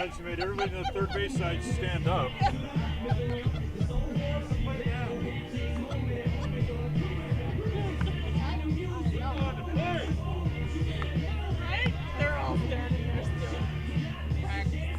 sides. He made everybody on the third base side stand up. They're all standing there still practicing.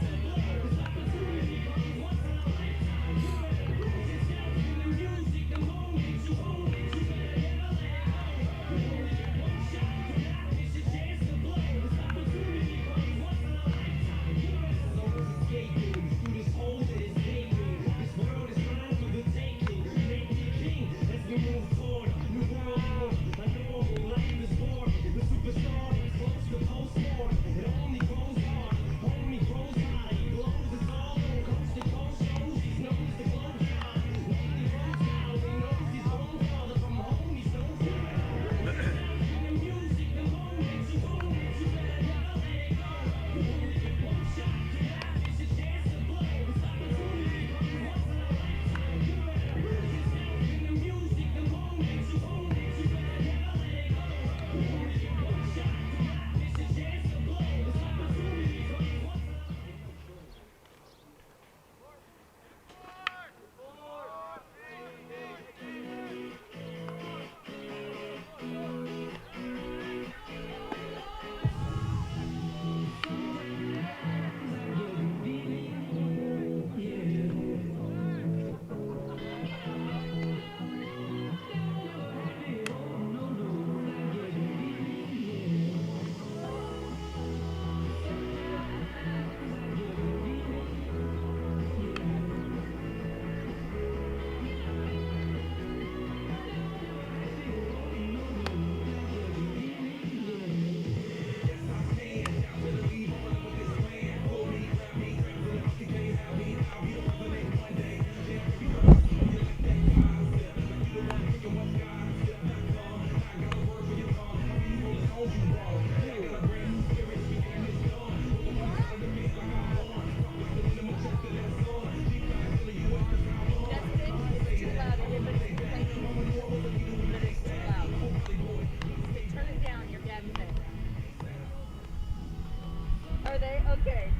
Are they? Okay.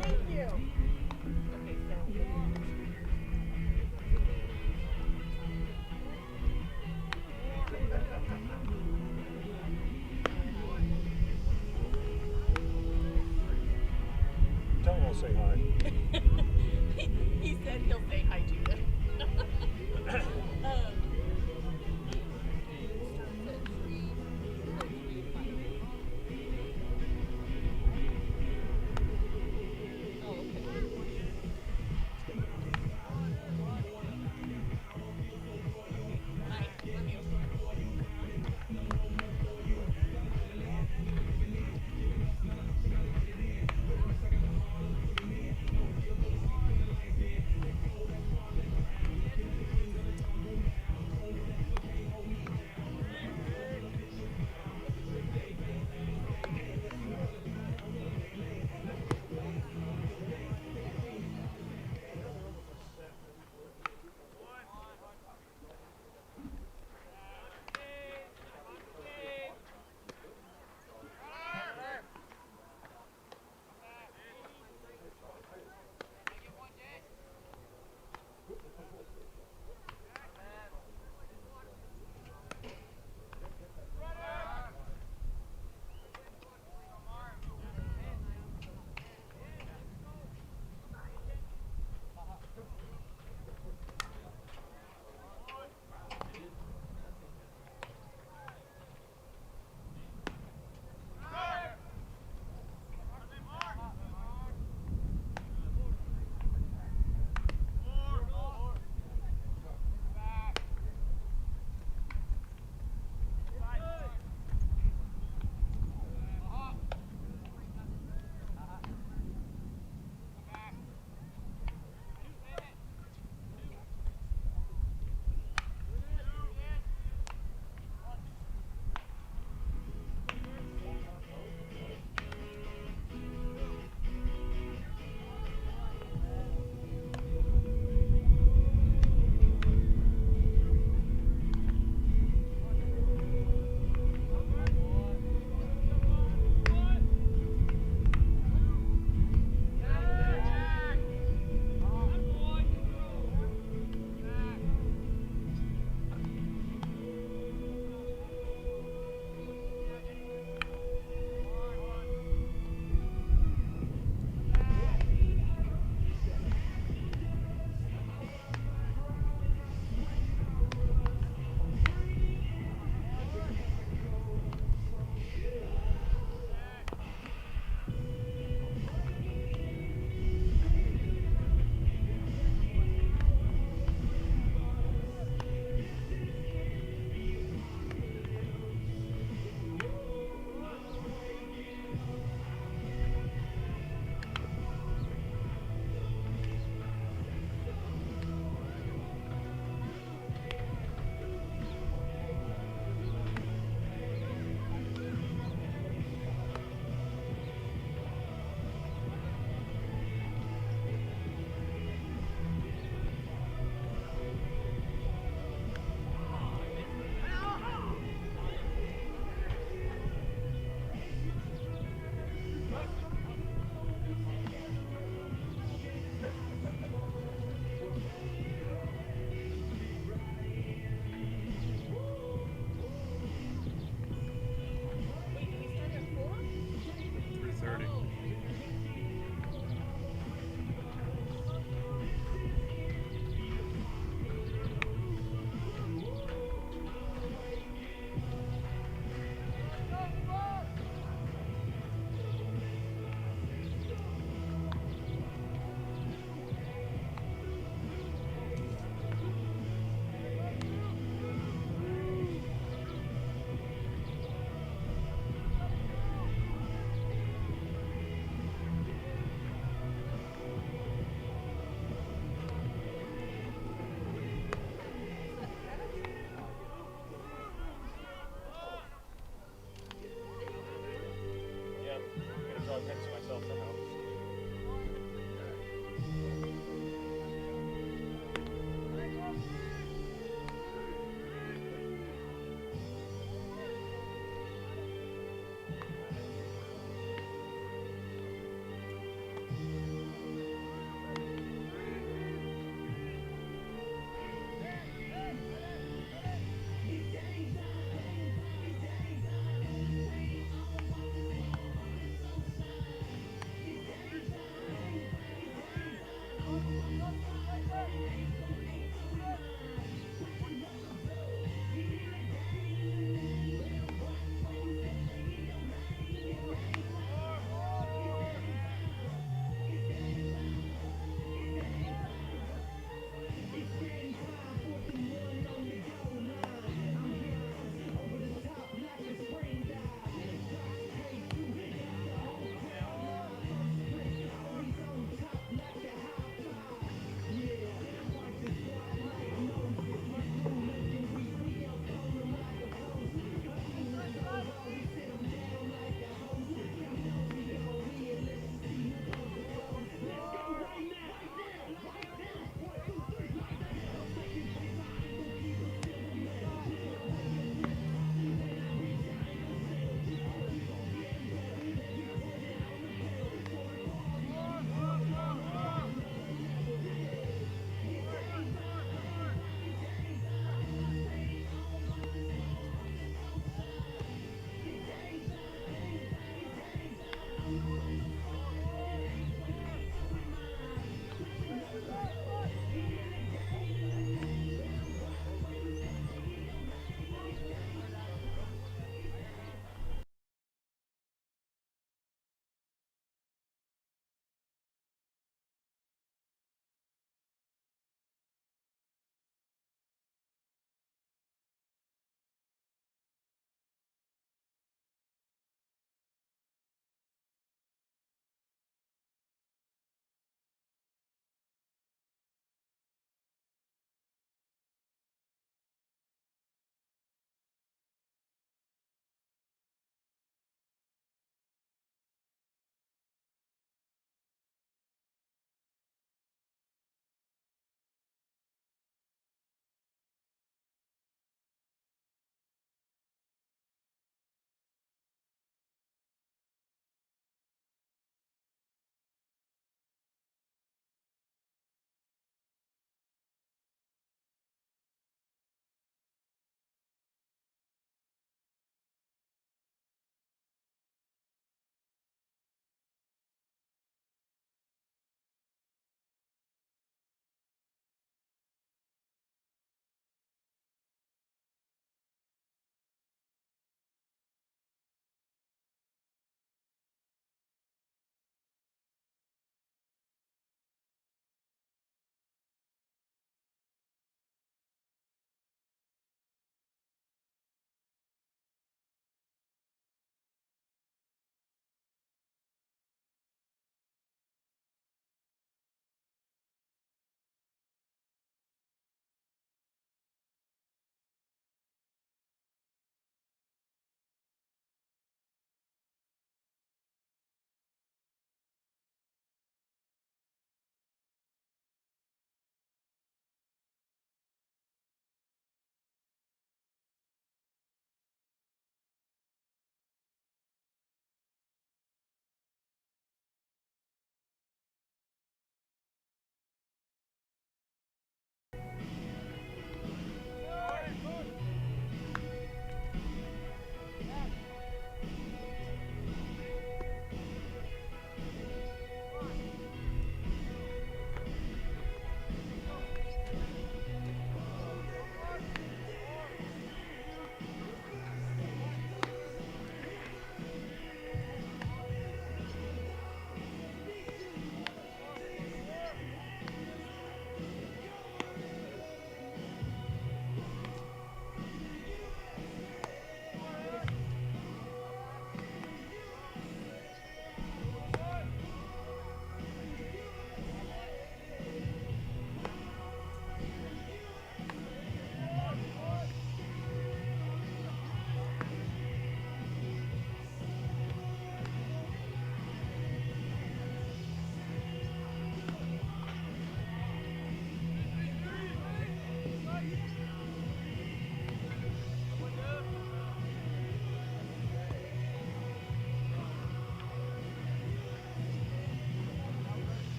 Thank you. Okay, so. Tell him I'll say hi. He said he'll say hi to you.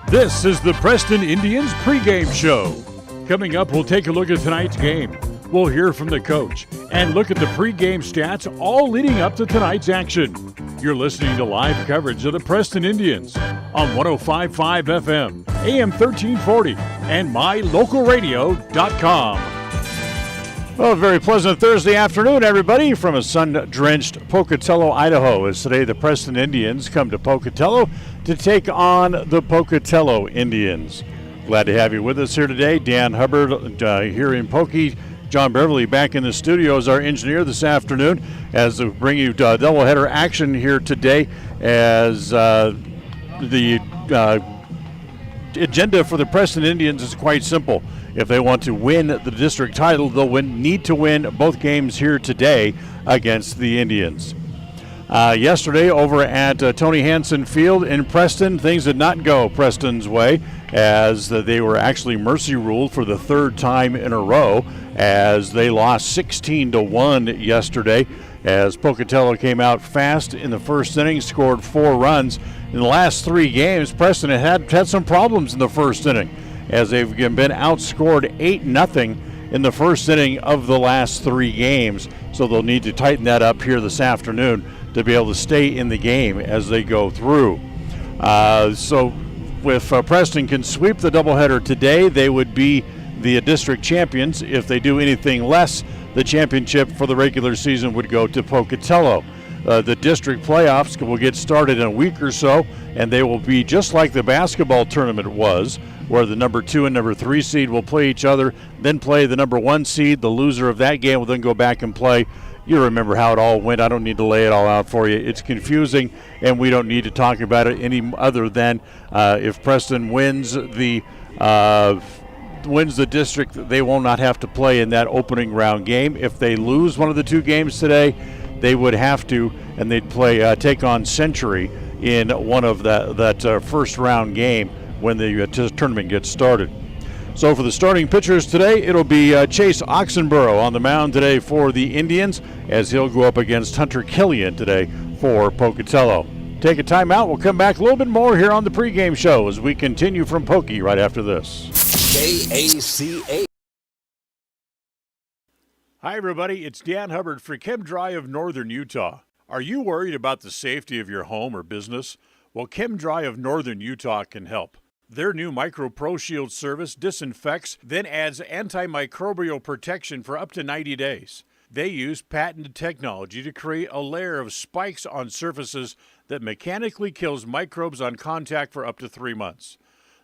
This is the Preston Indians pregame show. Coming up, we'll take a look at tonight's game. We'll hear from the coach and look at the pregame stats, all leading up to tonight's action. You're listening to live coverage of the Preston Indians on 105.5 FM, AM 1340, and mylocalradio.com. Well, a very pleasant Thursday afternoon, everybody, from a sun-drenched Pocatello, Idaho, as today the Preston Indians come to Pocatello to take on the Pocatello Indians. Glad to have you with us here today. Dan Hubbard here in Pokey. John Beverly back in the studio as our engineer this afternoon as we bring you doubleheader action here today as the agenda for the Preston Indians is quite simple. If they want to win the district title, they'll need to win both games here today against the Indians. Yesterday over at Tony Hansen Field in Preston, things did not go Preston's way as they were actually mercy ruled for the third time in a row as they lost 16-1 yesterday as Pocatello came out fast in the first inning, scored 4 runs. In the last 3 games, Preston had some problems in the first inning as they've been outscored 8-0 in the first inning of the last 3 games. So they'll need to tighten that up here this afternoon to be able to stay in the game as they go through. So if Preston can sweep the doubleheader today, they would be the district champions. If they do anything less, the championship for the regular season would go to Pocatello. The district playoffs will get started in a week or so, and they will be just like the basketball tournament was, where the number 2 and number 3 seed will play each other, then play the number 1 seed. The loser of that game will then go back and play. You remember how it all went. I don't need to lay it all out for you. It's confusing, and we don't need to talk about it any other than if Preston wins the district, they will not have to play in that opening round game. If they lose one of the 2 games today, they would have to, and they'd play take on Century in one of that first round game when the tournament gets started. So for the starting pitchers today, it'll be Chase Oxenborough on the mound today for the Indians as he'll go up against Hunter Killian today for Pocatello. Take a timeout. We'll come back a little bit more here on the pregame show as we continue from Pokey right after this. KACA. Hi, everybody. It's Dan Hubbard for ChemDry of Northern Utah. Are you worried about the safety of your home or business? Well, ChemDry of Northern Utah can help. Their new Micro Pro Shield service disinfects, then adds antimicrobial protection for up to 90 days. They use patented technology to create a layer of spikes on surfaces that mechanically kills microbes on contact for up to 3 months.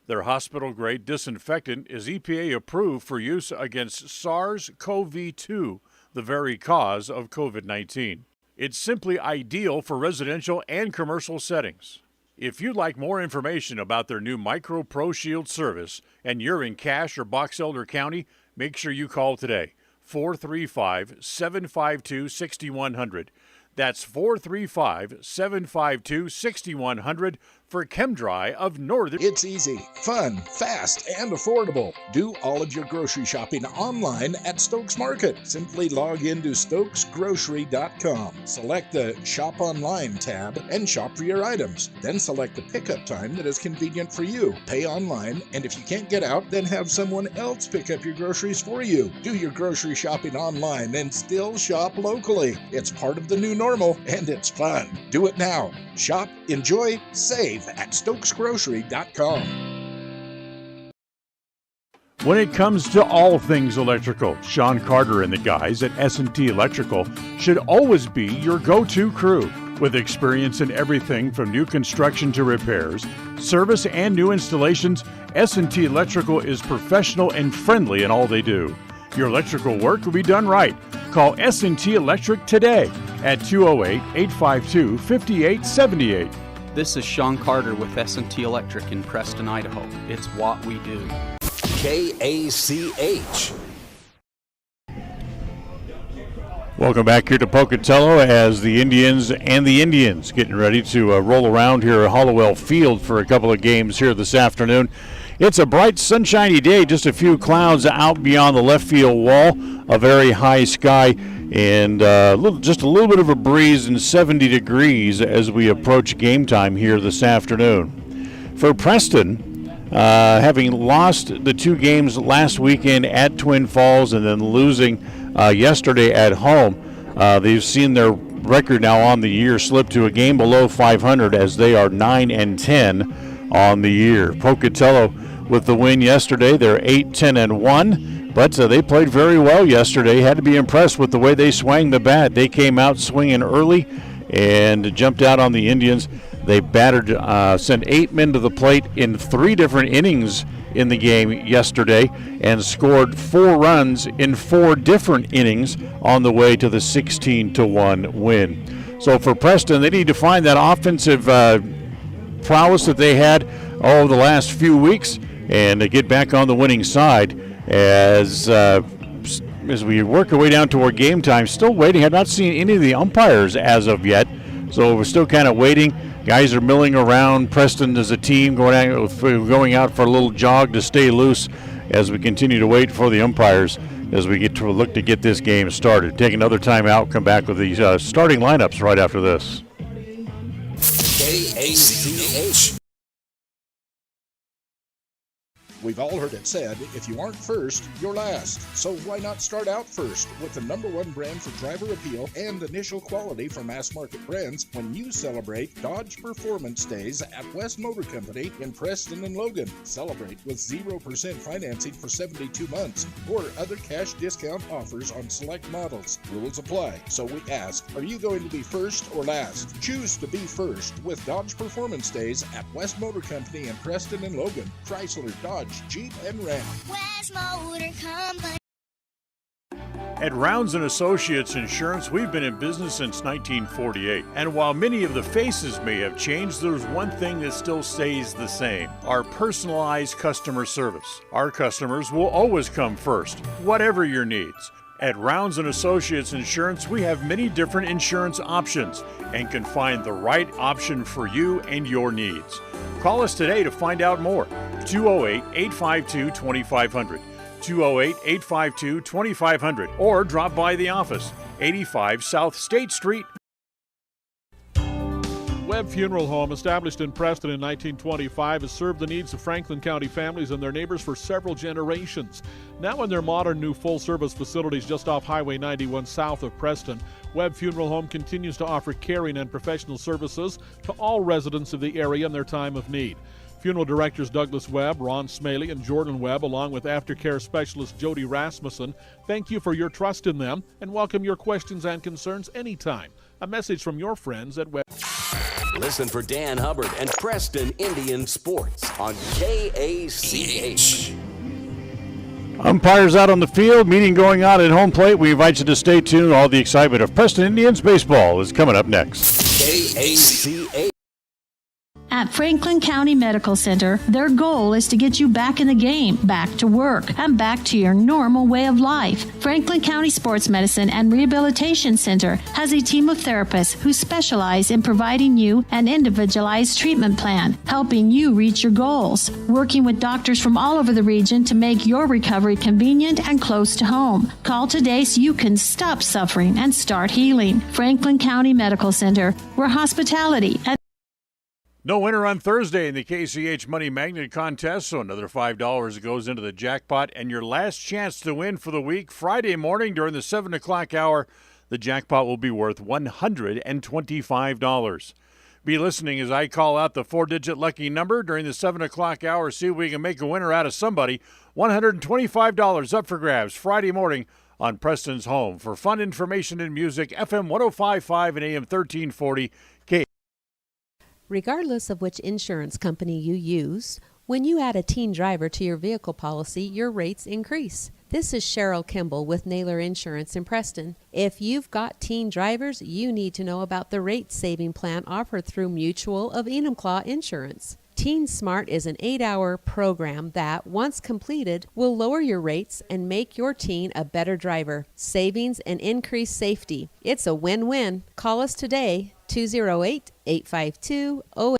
Their hospital-grade disinfectant is EPA approved for use against SARS-CoV-2, the very cause of COVID-19. It's simply ideal for residential and commercial settings. If you'd like more information about their new Micro Pro Shield service and you're in Cache or Box Elder County, make sure you call today, 435-752-6100. That's 435-752-6100 for ChemDry of Northern. It's easy, fun, fast, and affordable. Do all of your grocery shopping online at Stokes Market. Simply log into stokesgrocery.com. Select the Shop Online tab and shop for your items. Then select the pickup time that is convenient for you. Pay online, and if you can't get out, then have someone else pick up your groceries for you. Do your grocery shopping online and still shop locally. It's part of the new normal, and it's fun. Do it now. Shop, enjoy, save at stokesgrocery.com. When it comes to all things electrical, Sean Carter and the guys at S&T Electrical should always be your go-to crew. With experience in everything from new construction to repairs, service, and new installations, S&T Electrical is professional and friendly in all they do. Your electrical work will be done right. Call S&T Electric today at 208-852-5878. This is Sean Carter with S&T Electric in Preston, Idaho. It's what we do. KACH. Welcome back here to Pocatello as the Indians getting ready to roll around here at Hollowell Field for a couple of games here this afternoon. It's a bright, sunshiny day, just a few clouds out beyond the left field wall, a very high sky, and just a little bit of a breeze and 70 degrees as we approach game time here this afternoon. For Preston, having lost the two games last weekend at Twin Falls and then losing yesterday at home, they've seen their record now on the year slip to a game below 500 as they are 9-10 on the year. Pocatello with the win yesterday. They're 8-10-1, but they played very well yesterday. Had to be impressed with the way they swung the bat. They came out swinging early and jumped out on the Indians. They sent 8 men to the plate in 3 different innings in the game yesterday and scored 4 runs in 4 different innings on the way to the 16-1 win. So for Preston, they need to find that offensive prowess that they had the last few weeks and to get back on the winning side as we work our way down toward game time. Still waiting. Have not seen any of the umpires as of yet, so we're still kind of waiting. Guys are milling around. Preston as a team going out for a little jog to stay loose as we continue to wait for the umpires as we get to look to get this game started. Take another time out, come back with the starting lineups right after this. KACH. We've all heard it said, if you aren't first, you're last. So why not start out first with the #1 brand for driver appeal and initial quality for mass market brands when you celebrate Dodge Performance Days at West Motor Company in Preston and Logan. Celebrate with 0% financing for 72 months or other cash discount offers on select models. Rules apply. So we ask, are you going to be first or last? Choose to be first with Dodge Performance Days at West Motor Company in Preston and Logan. Chrysler, Dodge, Jeep, and Ram. West Motor Company. At Rounds & Associates Insurance, we've been in business since 1948. And while many of the faces may have changed, there's one thing that still stays the same: our personalized customer service. Our customers will always come first, whatever your needs. At Rounds & Associates Insurance, we have many different insurance options and can find the right option for you and your needs. Call us today to find out more. 208-852-2500. 208-852-2500. Or drop by the office, 85 South State Street. Webb Funeral Home, established in Preston in 1925, has served the needs of Franklin County families and their neighbors for several generations. Now in their modern new full-service facilities just off Highway 91 south of Preston, Webb Funeral Home continues to offer caring and professional services to all residents of the area in their time of need. Funeral directors Douglas Webb, Ron Smaley, and Jordan Webb, along with aftercare specialist Jody Rasmussen, thank you for your trust in them and welcome your questions and concerns anytime. A message from your friends at Webb. Listen for Dan Hubbard and Preston Indian Sports on KACH. Umpires out on the field, meeting going on at home plate. We invite you to stay tuned. All the excitement of Preston Indians baseball is coming up next. KACH. At Franklin County Medical Center, their goal is to get you back in the game, back to work, and back to your normal way of life. Franklin County Sports Medicine and Rehabilitation Center has a team of therapists who specialize in providing you an individualized treatment plan, helping you reach your goals, working with doctors from all over the region to make your recovery convenient and close to home. Call today so you can stop suffering and start healing. Franklin County Medical Center, where hospitality and No winner on Thursday in the KCH Money Magnet Contest, so another $5 goes into the jackpot. And your last chance to win for the week, Friday morning during the 7 o'clock hour, the jackpot will be worth $125. Be listening as I call out the 4-digit lucky number during the 7 o'clock hour. See if we can make a winner out of somebody. $125 up for grabs Friday morning on Preston's Home. For fun, information, and music, FM 105.5 and AM 1340 K. Regardless of which insurance company you use, when you add a teen driver to your vehicle policy, your rates increase. This is Cheryl Kimball with Naylor Insurance in Preston. If you've got teen drivers, you need to know about the rate-saving plan offered through Mutual of Enumclaw Insurance. Teen Smart is an 8-hour program that, once completed, will lower your rates and make your teen a better driver. Savings and increased safety. It's a win-win. Call us today, 208-852-08.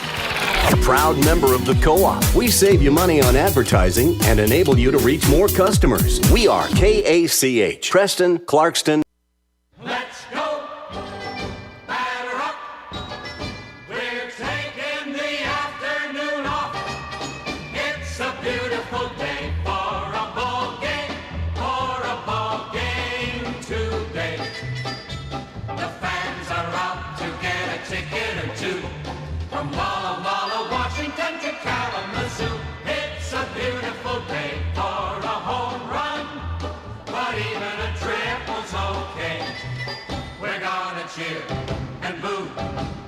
A proud member of the Co-op, we save you money on advertising and enable you to reach more customers. We are KACH, Preston, Clarkston. Let's go, batter up. We're taking the afternoon off. It's a beautiful day for a ball game today. The fans are out to get a ticket or two. From Walla Walla, Washington to Kalamazoo, it's a beautiful day for a home run, but even a triple's okay. We're gonna cheer and boo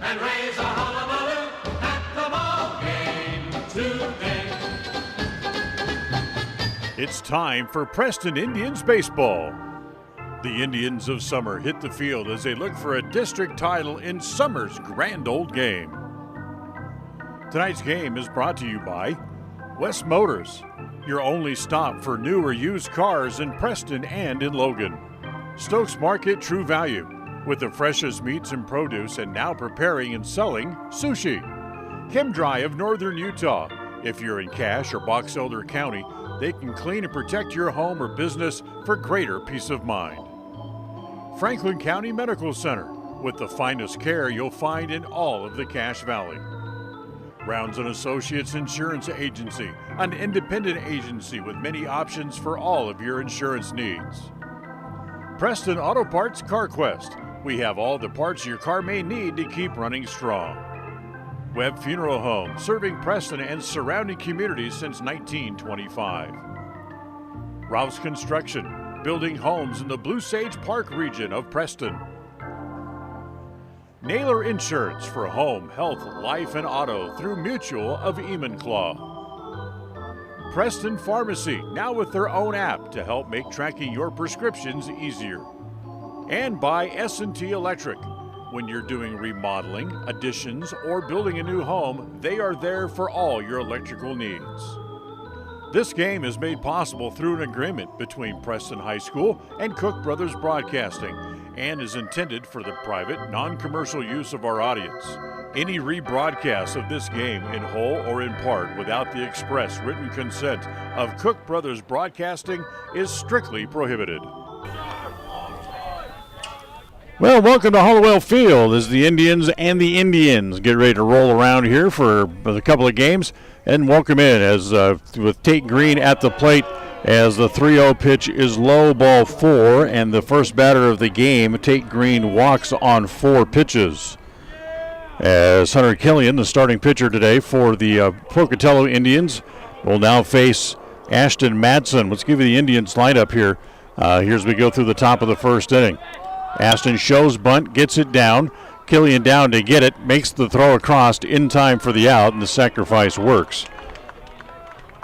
and raise a hullabaloo at the ball game today. It's time for Preston Indians baseball. The Indians of Summer hit the field as they look for a district title in Summer's grand old game. Tonight's game is brought to you by West Motors, your only stop for new or used cars in Preston and in Logan. Stokes Market True Value, with the freshest meats and produce and now preparing and selling sushi. Chem Dry of Northern Utah. If you're in Cache or Box Elder County, they can clean and protect your home or business for greater peace of mind. Franklin County Medical Center, with the finest care you'll find in all of the Cache Valley. Rounds & Associates Insurance Agency, an independent agency with many options for all of your insurance needs. Preston Auto Parts CarQuest. We have all the parts your car may need to keep running strong. Webb Funeral Home, serving Preston and surrounding communities since 1925. Rouse Construction, building homes in the Blue Sage Park region of Preston. Naylor Insurance for home, health, life, and auto through Mutual of Enumclaw. Preston Pharmacy, now with their own app to help make tracking your prescriptions easier. And by S&T Electric. When you're doing remodeling, additions, or building a new home, they are there for all your electrical needs. This game is made possible through an agreement between Preston High School and Cook Brothers Broadcasting, and is intended for the private, non-commercial use of our audience. Any rebroadcast of this game in whole or in part without the express written consent of Cook Brothers Broadcasting is strictly prohibited. Well, welcome to Hollowell Field as the Indians get ready to roll around here for a couple of games, and welcome in as with Tate Green at the plate. As the 3-0 pitch is low, ball 4, and the first batter of the game, Tate Green, walks on 4 pitches. As Hunter Killian, the starting pitcher today for the Pocatello Indians, will now face Ashton Madsen. Let's give you the Indians lineup here. Here's we go through the top of the first inning. Ashton shows bunt, gets it down. Killian down to get it, makes the throw across in time for the out, and the sacrifice works.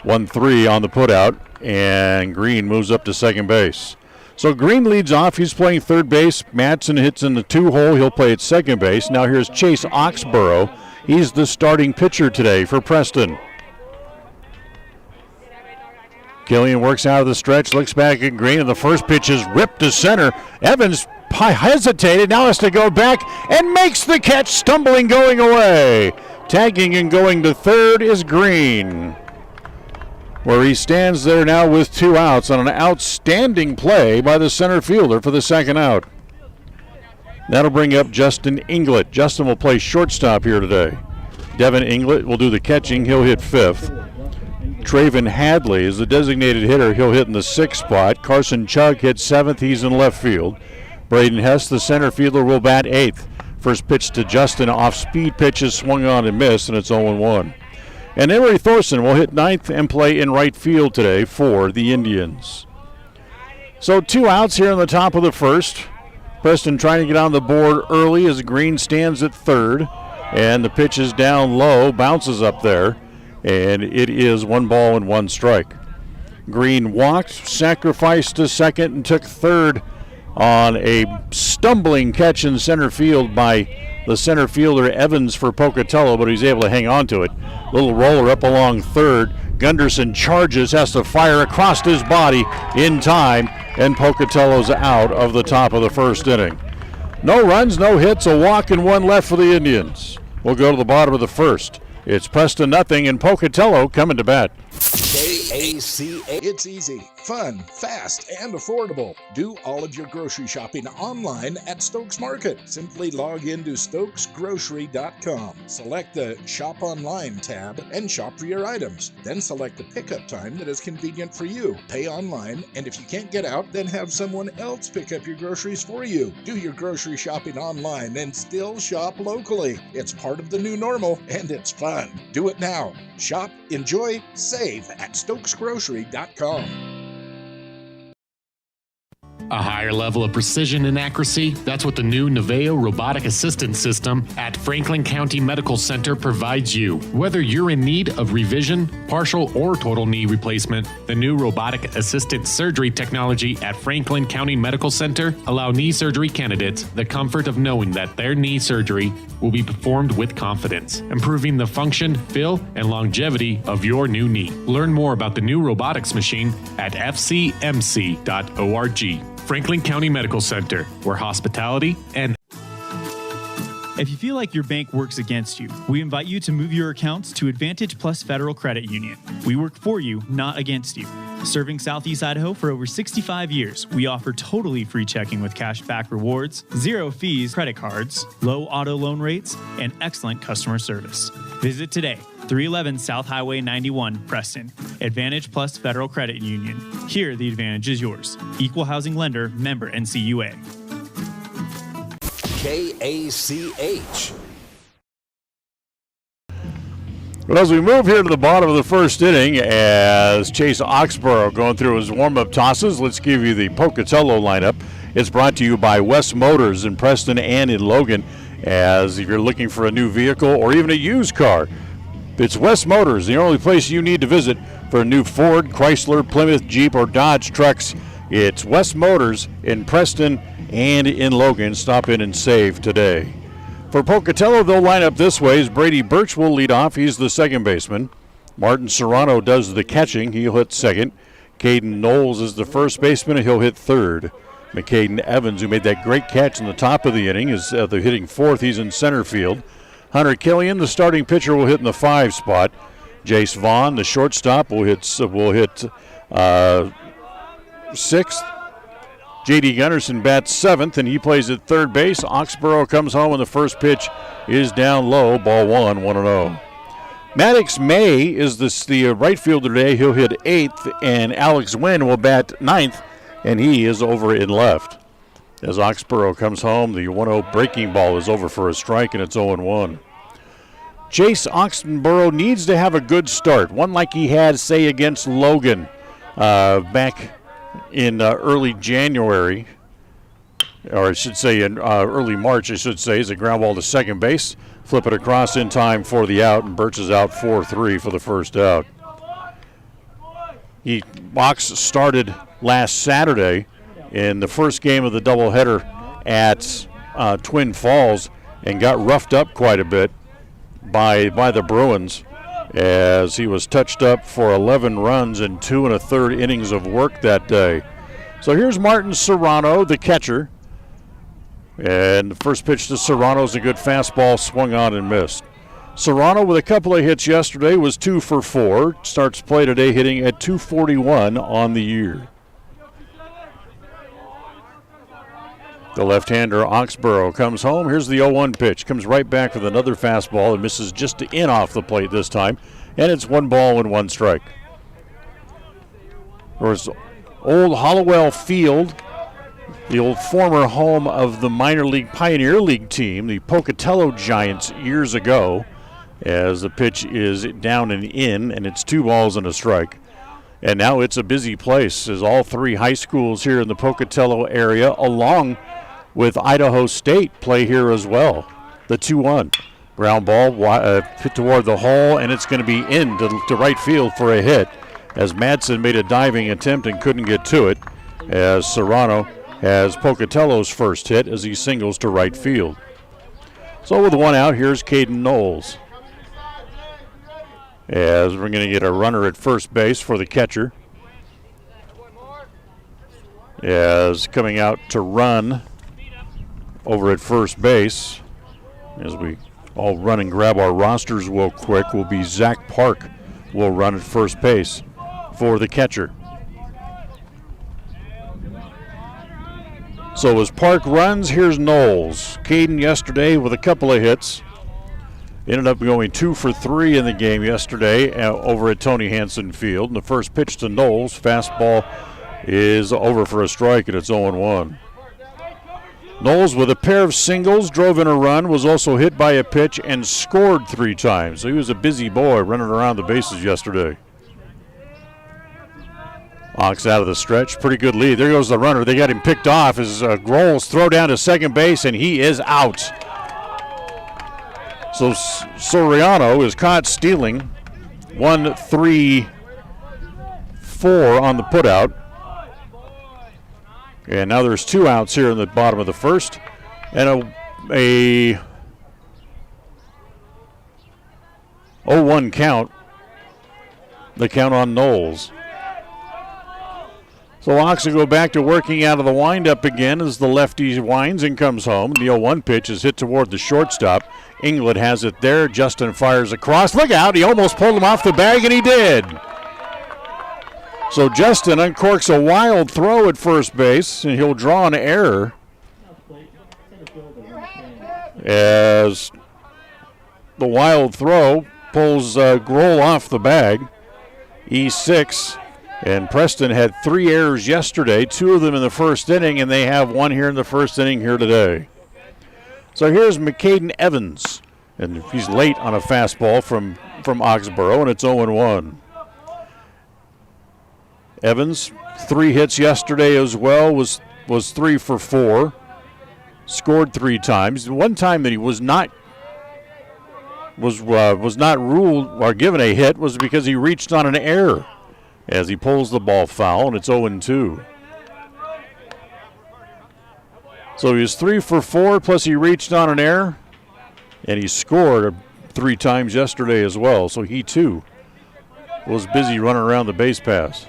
1-3 on the putout. And Green moves up to second base. So Green leads off. He's playing third base. Madsen hits in the 2-hole. He'll play at second base. Now here's Chase Oxborough. He's the starting pitcher today for Preston. Killian works out of the stretch, looks back at Green, and the first pitch is ripped to center. Evans hesitated, now has to go back and makes the catch, stumbling, going away. Tagging and going to third is Green, where he stands there now with 2 outs on an outstanding play by the center fielder for the second out. That'll bring up Justin Inglett. Justin will play shortstop here today. Devin Inglett will do the catching. He'll hit 5th. Traven Hadley is the designated hitter. He'll hit in the 6th spot. Carson Chug hits 7th. He's in left field. Braden Hess, the center fielder, will bat 8th. First pitch to Justin, off-speed pitches, swung on and missed, and it's 0-1. And Emery Thorson will hit 9th and play in right field today for the Indians. So 2 outs here in the top of the first. Preston trying to get on the board early as Green stands at third. And the pitch is down low, bounces up there. And it is 1 ball and 1 strike. Green walked, sacrificed to second, and took third on a stumbling catch in center field by the center fielder Evans for Pocatello, but he's able to hang on to it. Little roller up along third. Gunderson charges, has to fire across his body in time, and Pocatello's out of the top of the first inning. No runs, no hits, a walk, and one left for the Indians. We'll go to the bottom of the first. It's Preston nothing, and Pocatello coming to bat. KACA. It's easy, fun, fast, and affordable. Do all of your grocery shopping online at Stokes Market. Simply log into stokesgrocery.com. Select the Shop Online tab and shop for your items. Then select the pickup time that is convenient for you. Pay online, and if you can't get out, then have someone else pick up your groceries for you. Do your grocery shopping online and still shop locally. It's part of the new normal, and it's fun. Do it now. Shop, enjoy, save at stokesgrocery.com. A higher level of precision and accuracy, that's what the new Naveo robotic assistance system at Franklin County Medical Center provides you. Whether you're in need of revision, partial, or total knee replacement, the new robotic assisted surgery technology at Franklin County Medical Center allow knee surgery candidates the comfort of knowing that their knee surgery will be performed with confidence, improving the function, feel, and longevity of your new knee. Learn more about the new robotics machine at fcmc.org. Franklin County Medical Center, where hospitality and... If you feel like your bank works against you, we invite you to move your accounts to Advantage Plus Federal Credit Union. We work for you, not against you. Serving Southeast Idaho for over 65 years, we offer totally free checking with cash back rewards, 0 fees credit cards, low auto loan rates, and excellent customer service. Visit today, 311 South Highway 91, Preston. Advantage Plus Federal Credit Union. Here, the advantage is yours. Equal housing lender, member NCUA. KACH. But as we move here to the bottom of the first inning, as Chase Oxborough going through his warm-up tosses, let's give you the Pocatello lineup. It's brought to you by West Motors in Preston and in Logan. As if you're looking for a new vehicle or even a used car, it's West Motors, the only place you need to visit for a new Ford, Chrysler, Plymouth, Jeep, or Dodge trucks. It's West Motors in Preston and in Logan. Stop in and save today. For Pocatello, they'll line up this way as Brady Birch will lead off. He's the second baseman. Martin Serrano does the catching. He'll hit second. Caden Knowles is the first baseman, and he'll hit third. McCaden Evans, who made that great catch in the top of the inning, is hitting fourth. He's in center field. Hunter Killian, the starting pitcher, will hit in the 5 spot. Jace Vaughn, the shortstop, will hit 6th. J.D. Gunderson bats 7th, and he plays at third base. Oxborough comes home, and the first pitch is down low. Ball 1-0. Maddox May is the right fielder today. He'll hit 8th, and Alex Wynn will bat 9th, and he is over in left. As Oxborough comes home, the 1-0 breaking ball is over for a strike, and it's 0-1. Chase Oxborough needs to have a good start, one like he had, say, against Logan back in early January, or I should say in early March, as a ground ball to second base. Flip it across in time for the out, and Birch is out 4-3 for the first out. Box started last Saturday in the first game of the doubleheader at Twin Falls and got roughed up quite a bit by the Bruins, as he was touched up for 11 runs and 2 1/3 innings of work that day. So here's Martin Serrano, the catcher. And the first pitch to Serrano is a good fastball, swung on and missed. Serrano, with a couple of hits yesterday, was 2 for 4. Starts play today hitting at .241 on the year. The left-hander Oxborough comes home. Here's the 0-1 pitch. Comes right back with another fastball and misses just in off the plate this time. And it's 1 ball and 1 strike. There's old Hollowell Field, the old former home of the minor league Pioneer League team, the Pocatello Giants, years ago, as the pitch is down and in, and it's 2 balls and a strike. And now it's a busy place, as all 3 high schools here in the Pocatello area, along with Idaho State, play here as well. The 2-1. Ground ball hit toward the hole, and it's going to be in to right field for a hit. as Madsen made a diving attempt and couldn't get to it, as Serrano has Pocatello's first hit as he singles to right field. So with one out, here's Caden Knowles. As we're going to get a runner at first base for the catcher. As coming out to run over at first base, as we all run and grab our rosters real quick, will be Zach Park will run at first base for the catcher. So as Park runs, here's Knowles. Caden yesterday with a couple of hits. Ended up going 2 for 3 in the game yesterday over at Tony Hansen Field. And the first pitch to Knowles, fastball is over for a strike, and it's 0-1. Knowles with a pair of singles, drove in a run, was also hit by a pitch and scored 3 times. So he was a busy boy running around the bases yesterday. Ox out of the stretch, pretty good lead. There goes the runner. They got him picked off as Grohl's throw down to second base, and he is out. So Soriano is caught stealing. 1-3-4 on the putout. And now there's 2 outs here in the bottom of the first. And a 0-1 count. The count on Knowles. So Ox will go back to working out of the windup again as the lefty winds and comes home. The 0-1 pitch is hit toward the shortstop. England has it there. Justin fires across. Look out, he almost pulled him off the bag, and he did. So Justin uncorks a wild throw at first base, and he'll draw an error as the wild throw pulls Grohl off the bag. E6. And Preston had 3 errors yesterday, 2 of them in the first inning, and they have 1 here in the first inning here today. So here's McCaden Evans, and he's late on a fastball from Oxborough, and it's 0-1. Evans, 3 hits yesterday as well, was 3 for 4, scored 3 times. One time that he was not ruled or given a hit was because he reached on an error, as he pulls the ball foul, and it's 0-2. So he was 3 for 4, plus he reached on an error, and he scored 3 times yesterday as well. So he, too, was busy running around the base pass.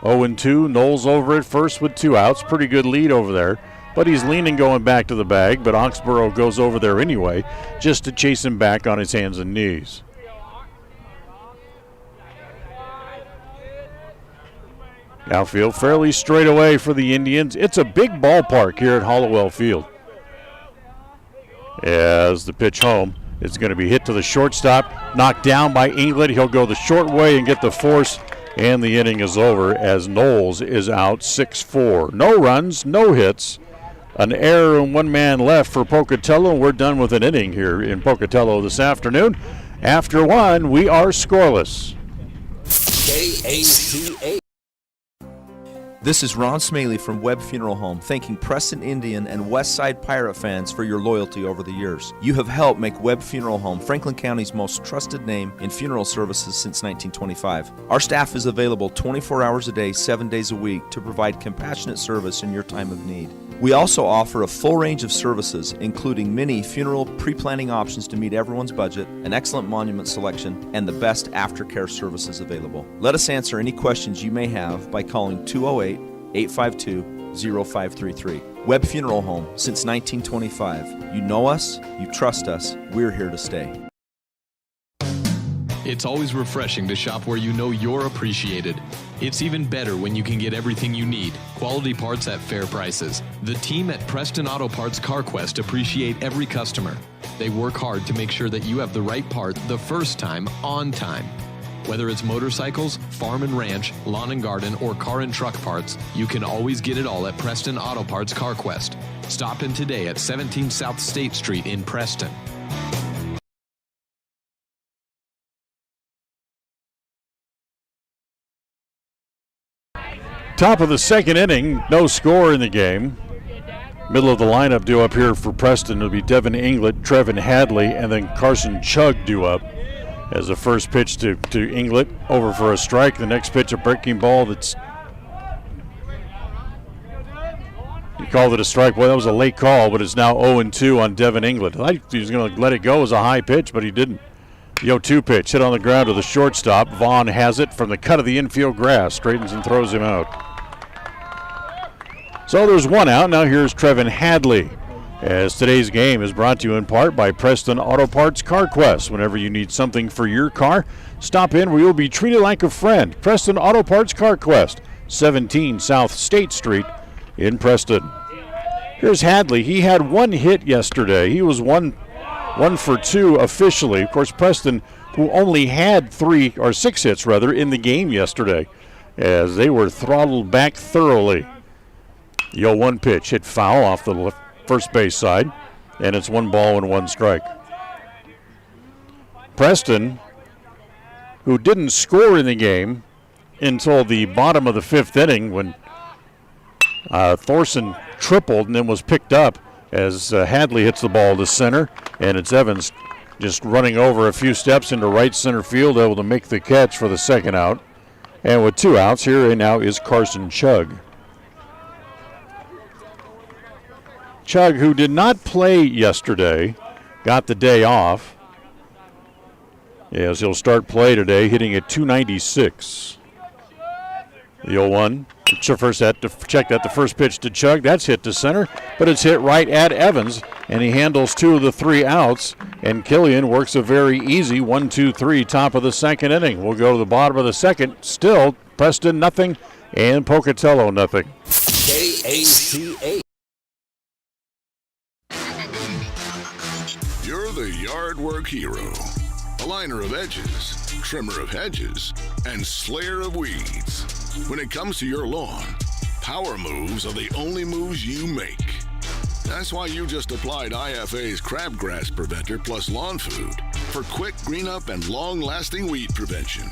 0-2, Knowles over at first with 2 outs. Pretty good lead over there, but he's leaning going back to the bag, but Oxborough goes over there anyway, just to chase him back on his hands and knees. Outfield fairly straight away for the Indians. It's a big ballpark here at Hollowell Field. As the pitch home, it's going to be hit to the shortstop, knocked down by England. He'll go the short way and get the force, and the inning is over as Knowles is out 6-4. No runs, no hits, an error and 1 man left for Pocatello. We're done with an inning here in Pocatello this afternoon. After 1, we are scoreless. KACA. This is Ron Smaley from Webb Funeral Home, thanking Preston Indian and Westside Pirate fans for your loyalty over the years. You have helped make Webb Funeral Home Franklin County's most trusted name in funeral services since 1925. Our staff is available 24 hours a day, 7 days a week to provide compassionate service in your time of need. We also offer a full range of services, including many funeral pre-planning options to meet everyone's budget, an excellent monument selection, and the best aftercare services available. Let us answer any questions you may have by calling 208-852-0533. Webb Funeral Home, since 1925. You know us, you trust us, we're here to stay. It's always refreshing to shop where you know you're appreciated. It's even better when you can get everything you need. Quality parts at fair prices. The team at Preston Auto Parts CarQuest appreciate every customer. They work hard to make sure that you have the right part the first time, on time. Whether it's motorcycles, farm and ranch, lawn and garden, or car and truck parts, you can always get it all at Preston Auto Parts CarQuest. Stop in today at 17 South State Street in Preston. Top of the second inning, no score in the game. Middle of the lineup due up here for Preston will be Devin Inglet, Trevin Hadley, and then Carson Chug due up. As the first pitch to Inglet over for a strike. The next pitch, a breaking ball that's. He called it a strike. Well, that was a late call, but it's now 0-2 on Devin Inglet. I thought he was going to let it go as a high pitch, but he didn't. The 0-2 pitch hit on the ground to the shortstop. Vaughn has it from the cut of the infield grass. Straightens and throws him out. So there's one out. Now here's Trevin Hadley. As today's game is brought to you in part by Preston Auto Parts CarQuest. Whenever you need something for your car, stop in where you'll be treated like a friend. Preston Auto Parts CarQuest, 17 South State Street in Preston. Here's Hadley. He had one hit yesterday. He was one for two officially. Of course, Preston, who only had 6 hits rather in the game yesterday, as they were throttled back thoroughly. The 0-1 pitch hit foul off the first base side, and it's 1 ball and 1 strike. Preston, who didn't score in the game until the bottom of the 5th inning when Thorson tripled and then was picked up as Hadley hits the ball to center, and it's Evans just running over a few steps into right center field, able to make the catch for the second out. And with 2 outs, here now is Carson Chug. Chug, who did not play yesterday, got the day off, as he'll start play today, hitting at .296. The 0-1. First had to check that. The first pitch to Chug, that's hit to center, but it's hit right at Evans, and he handles 2 of the 3 outs, and Killian works a very easy 1-2-3 top of the 2nd inning. We'll go to the bottom of the 2nd. Still, Preston nothing, and Pocatello nothing. KACA. You're the yard work hero. Aligner of edges, trimmer of hedges, and slayer of weeds. When it comes to your lawn, power moves are the only moves you make. That's why you just applied IFA's Crabgrass Preventer plus Lawn Food for quick green-up and long-lasting weed prevention.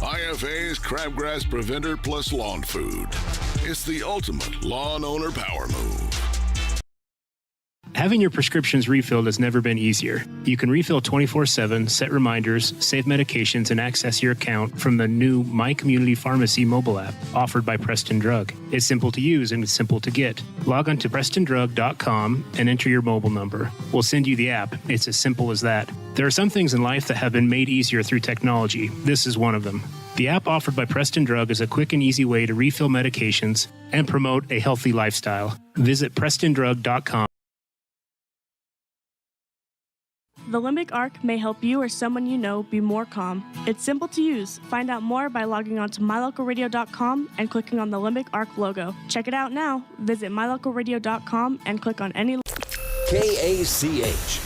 IFA's Crabgrass Preventer plus Lawn Food. It's the ultimate lawn owner power move. Having your prescriptions refilled has never been easier. You can refill 24/7, set reminders, save medications, and access your account from the new My Community Pharmacy mobile app offered by Preston Drug. It's simple to use and it's simple to get. Log on to PrestonDrug.com and enter your mobile number. We'll send you the app. It's as simple as that. There are some things in life that have been made easier through technology. This is one of them. The app offered by Preston Drug is a quick and easy way to refill medications and promote a healthy lifestyle. Visit PrestonDrug.com. The limbic arc may help you or someone you know be more calm. It's simple to use. Find out more by logging on to mylocalradio.com and clicking on the limbic arc logo. Check it out now. Visit mylocalradio.com and click on any. KACH.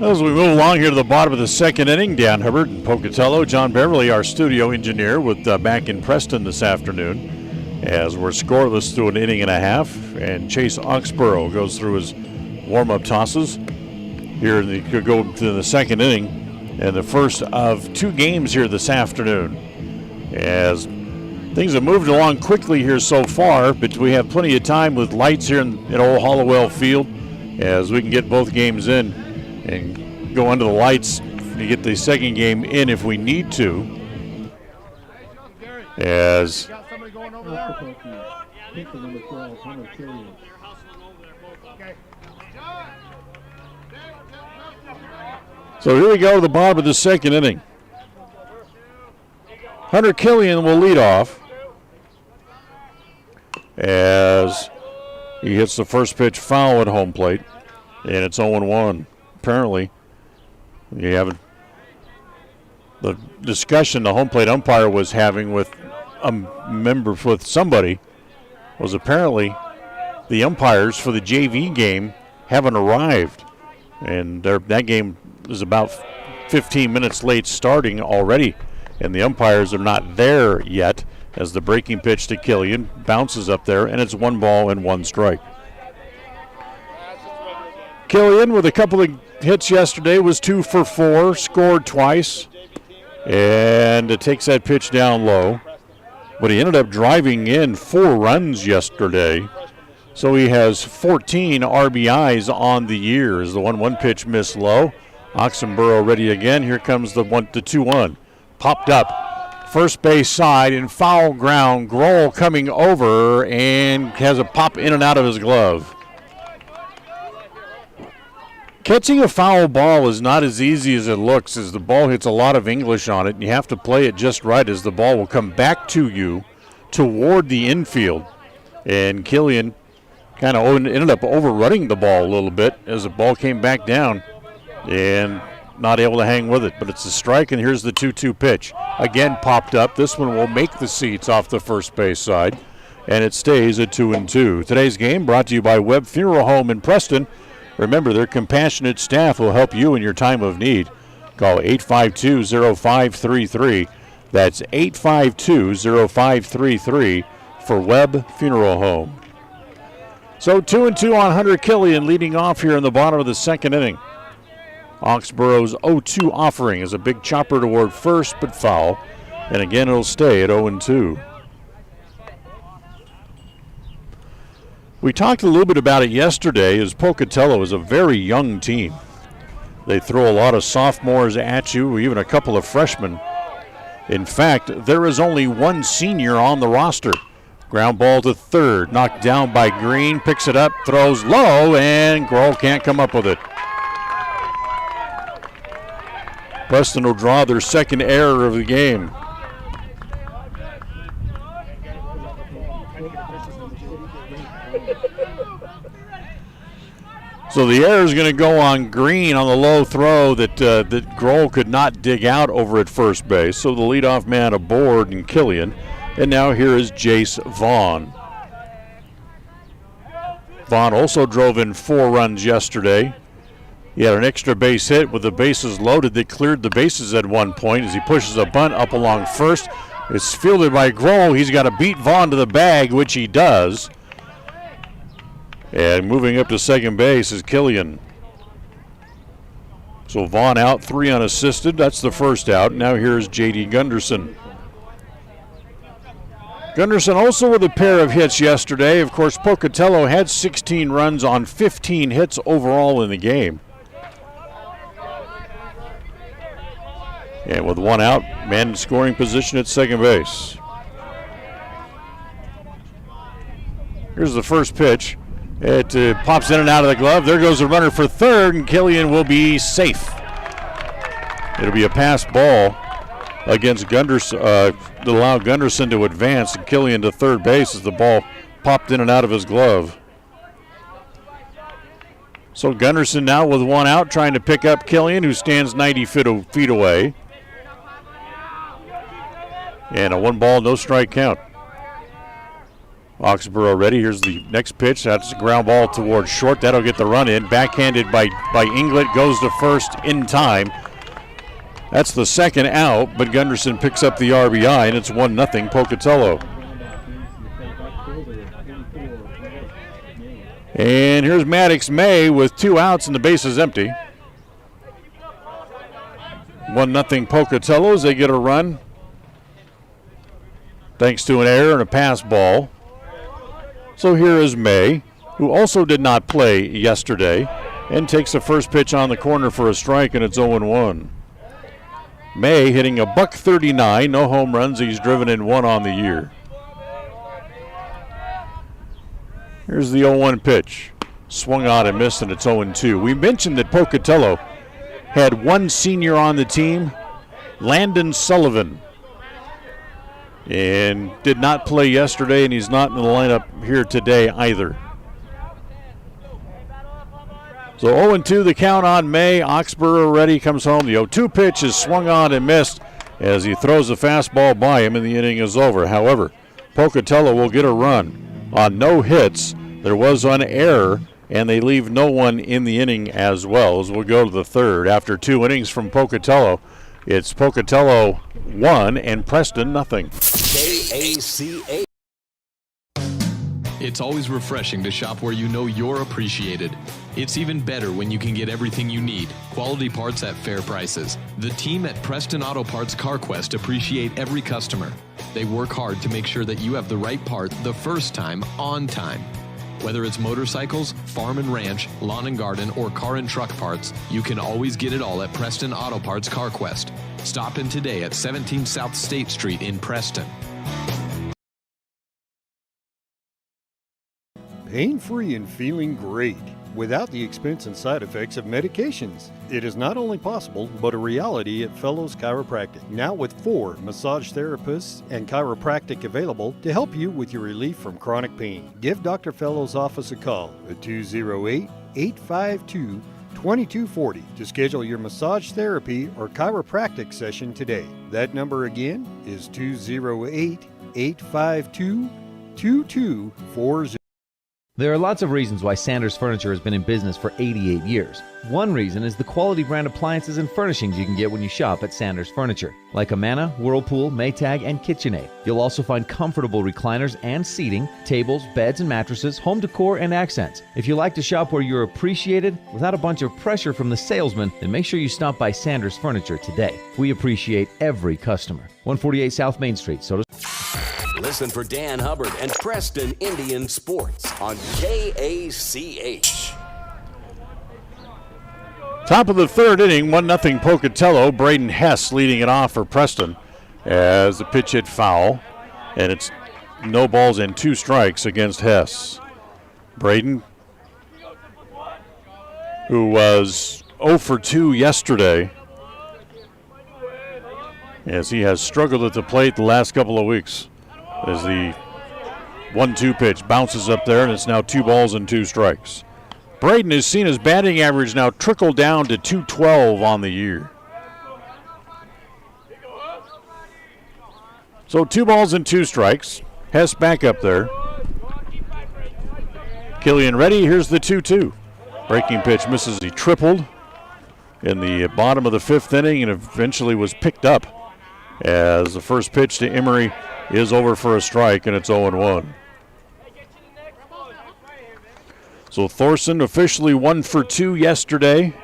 As we move along here to the bottom of the 2nd inning, Dan Hubbard and Pocatello, John Beverly, our studio engineer, with back in Preston this afternoon. As we're scoreless through an inning and a half, and Chase Oxborough goes through his warm-up tosses. Here could go to the 2nd inning, and the first of 2 games here this afternoon. As things have moved along quickly here so far, but we have plenty of time with lights here in Old Hollowell Field, as we can get both games in and go under the lights to get the 2nd game in if we need to. As so here we go to the bottom of the 2nd inning. Hunter Killian will lead off as he hits the first pitch foul at home plate, and it's 0-1. Apparently, you have the discussion the home plate umpire was having with somebody was apparently the umpires for the JV game haven't arrived, and that game is about 15 minutes late starting already, and the umpires are not there yet as the breaking pitch to Killian bounces up there, and it's 1 ball and 1 strike. Killian, with a couple of hits yesterday, was 2 for 4, scored twice, and it takes that pitch down low. But he ended up driving in 4 runs yesterday. So he has 14 RBIs on the year as the 1-1 pitch missed low. Oxenborough ready again. Here comes the 2-1. Popped up. First base side in foul ground. Grohl coming over and has a pop in and out of his glove. Catching a foul ball is not as easy as it looks, as the ball hits a lot of English on it, and you have to play it just right as the ball will come back to you toward the infield. And Killian kind of ended up overrunning the ball a little bit as the ball came back down and not able to hang with it. But it's a strike, and here's the 2-2 pitch. Again popped up. This one will make the seats off the first base side, and it stays at 2-2. Today's game brought to you by Webb Funeral Home in Preston. Remember, their compassionate staff will help you in your time of need. Call 852-0533. That's 852-0533 for Webb Funeral Home. So 2-2 on Hunter Killian, leading off here in the bottom of the second inning. Oxborough's 0-2 offering is a big chopper toward first, but foul. And again, it'll stay at 0-2. We talked a little bit about it yesterday, as Pocatello is a very young team. They throw a lot of sophomores at you, even a couple of freshmen. In fact, there is only one senior on the roster. Ground ball to third, knocked down by Green, picks it up, throws low, and Grohl can't come up with it. Preston will draw their second error of the game. So the error is going to go on Green on the low throw that Grohl could not dig out over at first base. So the leadoff man aboard and Killian. And now here is Jace Vaughn. Vaughn also drove in 4 runs yesterday. He had an extra base hit with the bases loaded that cleared the bases at one point as he pushes a bunt up along first. It's fielded by Grohl. He's got to beat Vaughn to the bag, which he does. And moving up to second base is Killian. So Vaughn out, 3 unassisted. That's the first out. Now here's J.D. Gunderson. Gunderson also with a pair of hits yesterday. Of course, Pocatello had 16 runs on 15 hits overall in the game. And with 1 out, man in scoring position at second base. Here's the first pitch. It pops in and out of the glove. There goes the runner for third, and Killian will be safe. It'll be a pass ball against Gunderson, to allow Gunderson to advance, and Killian to third base as the ball popped in and out of his glove. So Gunderson now with 1 out, trying to pick up Killian, who stands 90 feet away. And a 1 ball, no strike count. Oxborough ready. Here's the next pitch. That's a ground ball towards short. That'll get the run in. Backhanded by Inglet. Goes to first in time. That's the second out, but Gunderson picks up the RBI, and it's 1-0 Pocatello. And here's Maddox May with 2 outs and the base is empty. 1-0 Pocatello as they get a run, thanks to an error and a pass ball. So here is May, who also did not play yesterday, and takes the first pitch on the corner for a strike, and it's 0-1. May hitting a .139, no home runs. He's driven in 1 on the year. Here's the 0-1 pitch. Swung on and missed, and it's 0-2. We mentioned that Pocatello had 1 senior on the team, Landon Sullivan, and did not play yesterday, and he's not in the lineup here today either. So 0-2 the count on May. Oxborough ready, comes home. The 0-2 pitch is swung on and missed as he throws a fastball by him, and the inning is over. However, Pocatello will get a run on no hits. There was an error, and they leave no one in the inning as well, as we'll go to the third. After 2 innings from Pocatello, it's Pocatello 1 and Preston 0. KACA. It's always refreshing to shop where you know you're appreciated. It's even better when you can get everything you need. Quality parts at fair prices. The team at Preston Auto Parts CarQuest appreciate every customer. They work hard to make sure that you have the right part the first time, on time. Whether it's motorcycles, farm and ranch, lawn and garden, or car and truck parts, you can always get it all at Preston Auto Parts CarQuest. Stop in today at 17 South State Street in Preston. Pain-free and feeling great without the expense and side effects of medications. It is not only possible, but a reality at Fellows Chiropractic. Now with 4 massage therapists and chiropractic available to help you with your relief from chronic pain. Give Dr. Fellows' office a call at 208-852-2240 to schedule your massage therapy or chiropractic session today. That number again is 208-852-2240. There are lots of reasons why Sanders Furniture has been in business for 88 years. One reason is the quality brand appliances and furnishings you can get when you shop at Sanders Furniture, like Amana, Whirlpool, Maytag, and KitchenAid. You'll also find comfortable recliners and seating, tables, beds and mattresses, home decor, and accents. If you like to shop where you're appreciated without a bunch of pressure from the salesman, then make sure you stop by Sanders Furniture today. We appreciate every customer. 148 South Main Street, Soda. Listen for Dan Hubbard and Preston Indian Sports on KACH. Top of the third inning, 1-0 Pocatello. Braden Hess leading it off for Preston as the pitch hit foul, and it's no balls and 2 strikes against Hess. Braden, who was 0 for 2 yesterday, as he has struggled at the plate the last couple of weeks. As the 1-2 pitch bounces up there, and it's now 2 balls and 2 strikes. Braden has seen his batting average now trickle down to .212 on the year. So 2 balls and 2 strikes. Hess back up there. Killian ready. Here's the 2-2. Breaking pitch misses. He tripled in the bottom of the 5th inning and eventually was picked up as the first pitch to Emery is over for a strike, and it's 0-1. So Thorson officially 1 for 2 yesterday.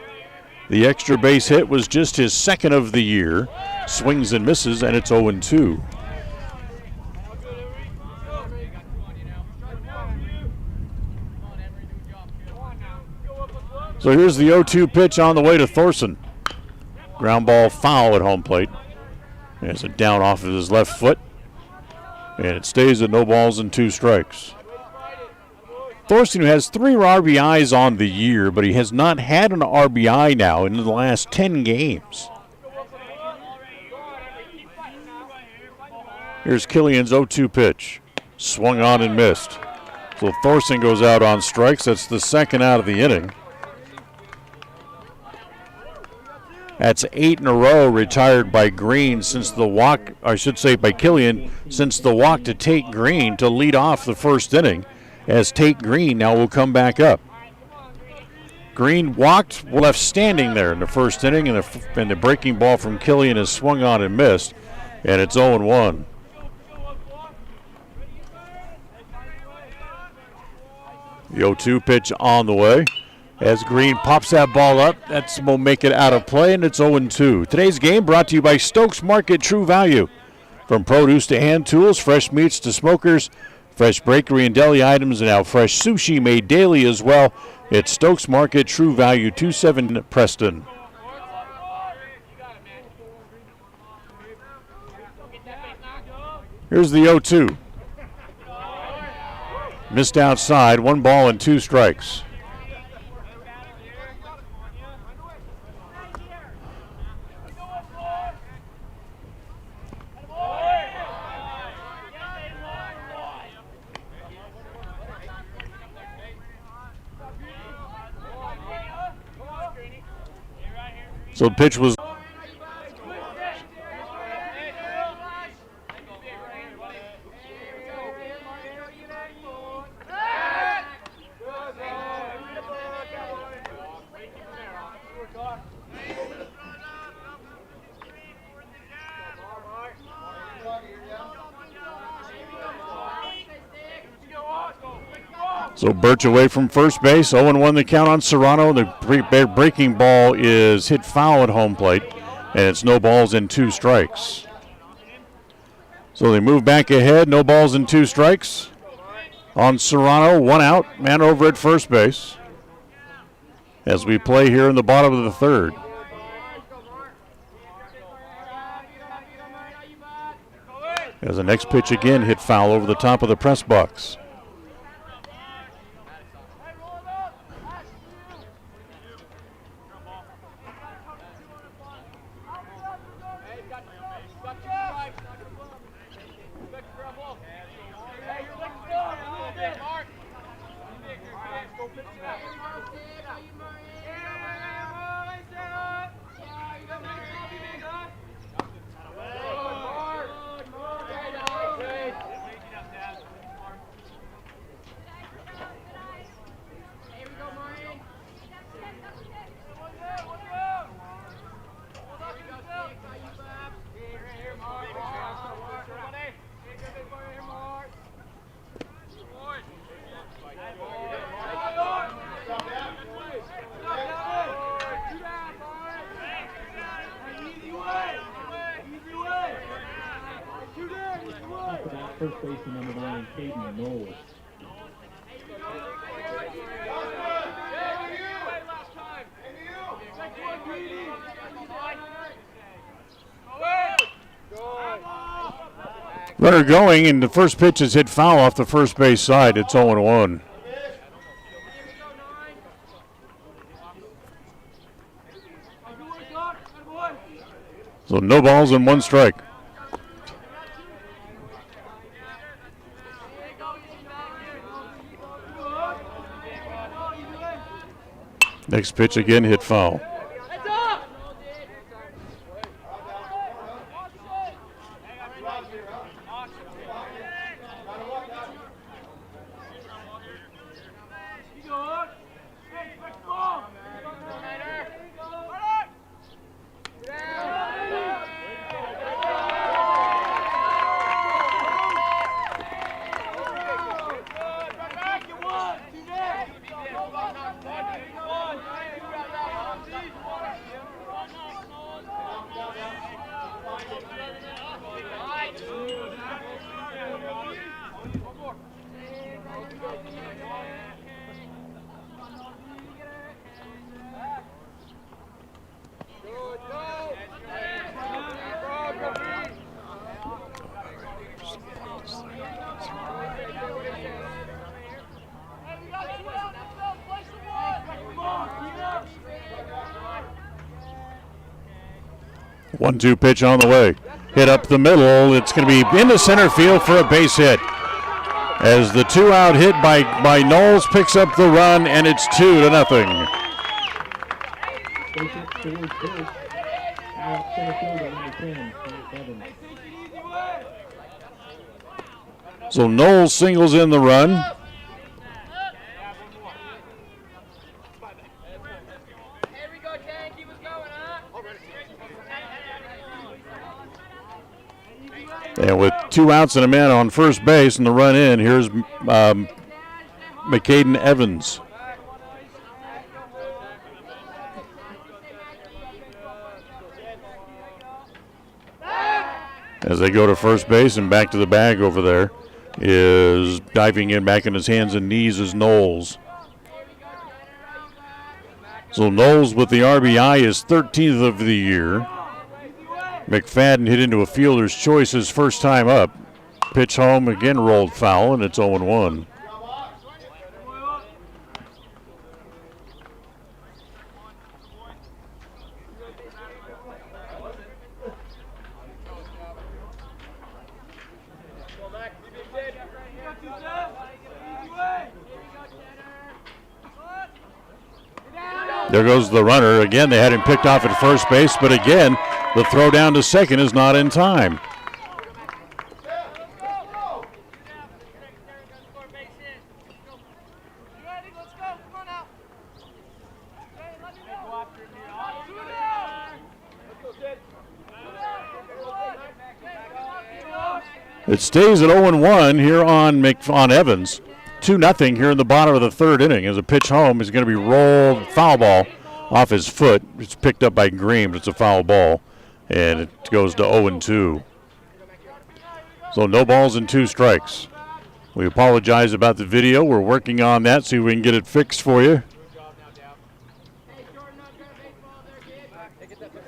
The extra base hit was just his 2nd of the year. Swings and misses, and it's 0-2. So here's the 0-2 pitch on the way to Thorson. Ground ball foul at home plate. As it down off of his left foot. And it stays at no balls and 2 strikes. Thorson, who has 3 RBIs on the year, but he has not had an RBI now in the last 10 games. Here's Killian's 0-2 pitch. Swung on and missed. So Thorson goes out on strikes. That's the 2nd out of the inning. That's 8 in a row retired by Green since the walk, I should say by Killian, since the walk to Tate Green to lead off the 1st inning, as Tate Green now will come back up. Green walked, left standing there in the 1st inning, and the breaking ball from Killian is swung on and missed, and it's 0-1. The 0-2 pitch on the way. As Green pops that ball up, that will make it out of play, and it's 0-2. Today's game brought to you by Stokes Market True Value. From produce to hand tools, fresh meats to smokers, fresh bakery and deli items, and now fresh sushi made daily as well. It's Stokes Market True Value, 27 Preston. Here's the 0-2. Missed outside, 1 ball and 2 strikes. So the pitch was So Birch away from first base, 0-1 the count on Serrano. The breaking ball is hit foul at home plate, and it's no balls and 2 strikes. So they move back ahead, no balls and 2 strikes. on Serrano. 1 out, man over at first base. As we play here in the bottom of the third. As the next pitch again hit foul over the top of the press box. First baseman number 9, Caden Knowles. Runner going, and the first pitch is hit foul off the first base side. It's 0-1. So no balls and 1 strike. Next pitch again hit foul. One-two pitch on the way. Hit up the middle. It's going to be into center field for a base hit. As the 2-out hit by Knowles picks up the run, and it's 2-0. So Knowles singles in the run. And with 2 outs and a man on first base and the run in, here's McCaden Evans. As they go to first base and back to the bag over there is diving in back in his hands and knees is Knowles. So Knowles with the RBI is 13th of the year. McFadden hit into a fielder's choice his first time up. Pitch home, again rolled foul, and it's 0-1. There goes the runner. Again, they had him picked off at first base, but again, the throw down to second is not in time. It stays at 0-1 here on Evans. 2-0 here in the bottom of the third inning. As a pitch home is going to be rolled foul ball off his foot. It's picked up by Green, but it's a foul ball. And it goes to 0-2. So no balls and 2 strikes. We apologize about the video. We're working on that, see if we can get it fixed for you.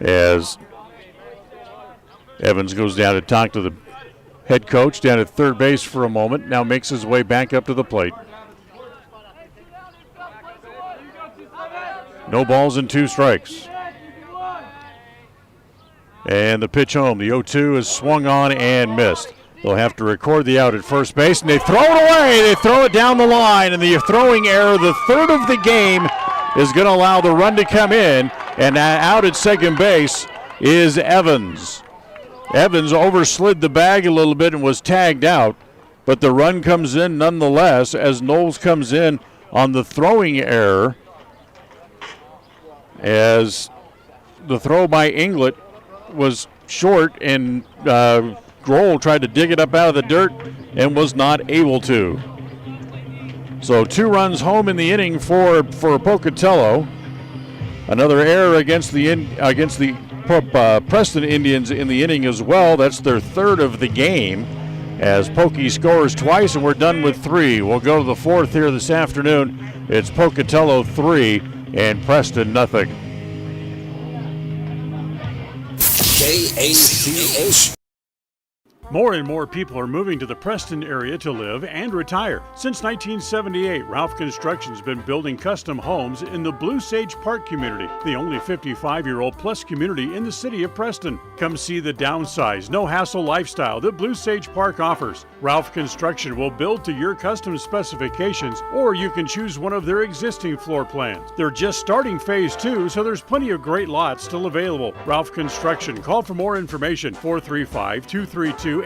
As Evans goes down to talk to the head coach down at third base for a moment, now makes his way back up to the plate. No balls and 2 strikes. And the pitch home. The 0-2 is swung on and missed. They'll have to record the out at first base, and they throw it away. They throw it down the line, and the throwing error, the third of the game, is going to allow the run to come in. And out at second base is Evans. Evans overslid the bag a little bit and was tagged out, but the run comes in nonetheless as Knowles comes in on the throwing error, as the throw by Inglet was short, and Grohl tried to dig it up out of the dirt and was not able to. So 2 runs home in the inning for Pocatello. Another error against the Preston Indians in the inning as well. That's their 3rd of the game, as Pokey scores twice, and we're done with 3. We'll go to the 4th here this afternoon. It's Pocatello 3 and Preston nothing. KACH. More and more people are moving to the Preston area to live and retire. Since 1978, Ralph Construction's been building custom homes in the Blue Sage Park community, the only 55-year-old plus community in the city of Preston. Come see the downsized, no-hassle lifestyle that Blue Sage Park offers. Ralph Construction will build to your custom specifications, or you can choose one of their existing floor plans. They're just starting phase 2, so there's plenty of great lots still available. Ralph Construction. Call for more information, 435-232-1837.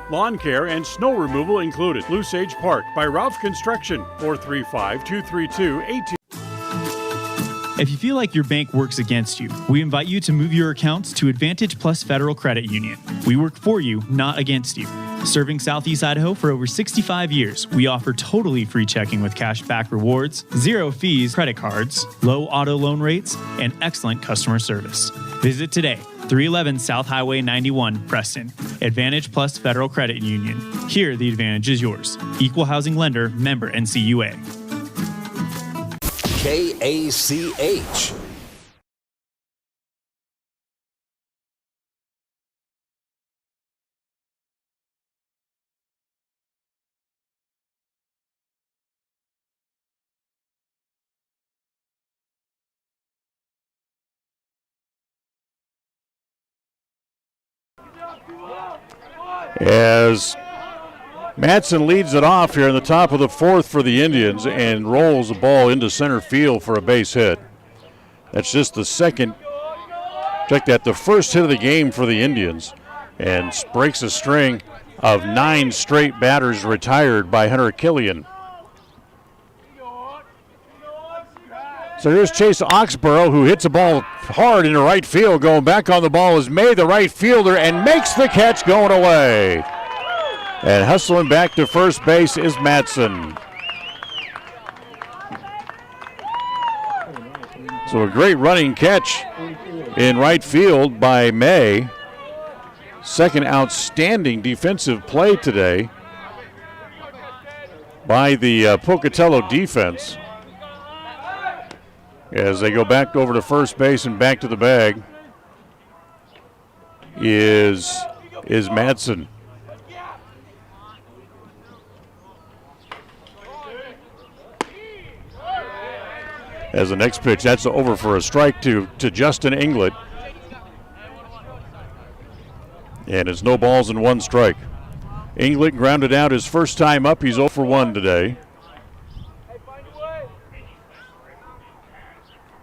Lawn care and snow removal included. Blue Sage Park by Ralph Construction, 435-232-1837. If you feel like your bank works against you, we invite you to move your accounts to Advantage Plus Federal Credit Union. We work for you, not against you. Serving Southeast Idaho for over 65 years, we offer totally free checking with cash back rewards, 0 fees credit cards, low auto loan rates, and excellent customer service. Visit today, 311 South Highway 91, Preston. Advantage Plus Federal Credit Union. Here, the advantage is yours. Equal housing lender, member NCUA. KACH. As Matson leads it off here in the top of the 4th for the Indians and rolls the ball into center field for a base hit. That's just the second, check that, the first hit of the game for the Indians, and breaks a string of 9 straight batters retired by Hunter Killian. So here's Chase Oxborough, who hits the ball hard into right field. Going back on the ball is May, the right fielder, and makes the catch going away. And hustling back to first base is Matson. So a great running catch in right field by May. Second outstanding defensive play today by the Pocatello defense. As they go back over to first base and back to the bag is Matson. As the next pitch, that's over for a strike to Justin Inglet. And it's no balls and 1 strike. Inglet grounded out his first time up. He's 0 for 1 today.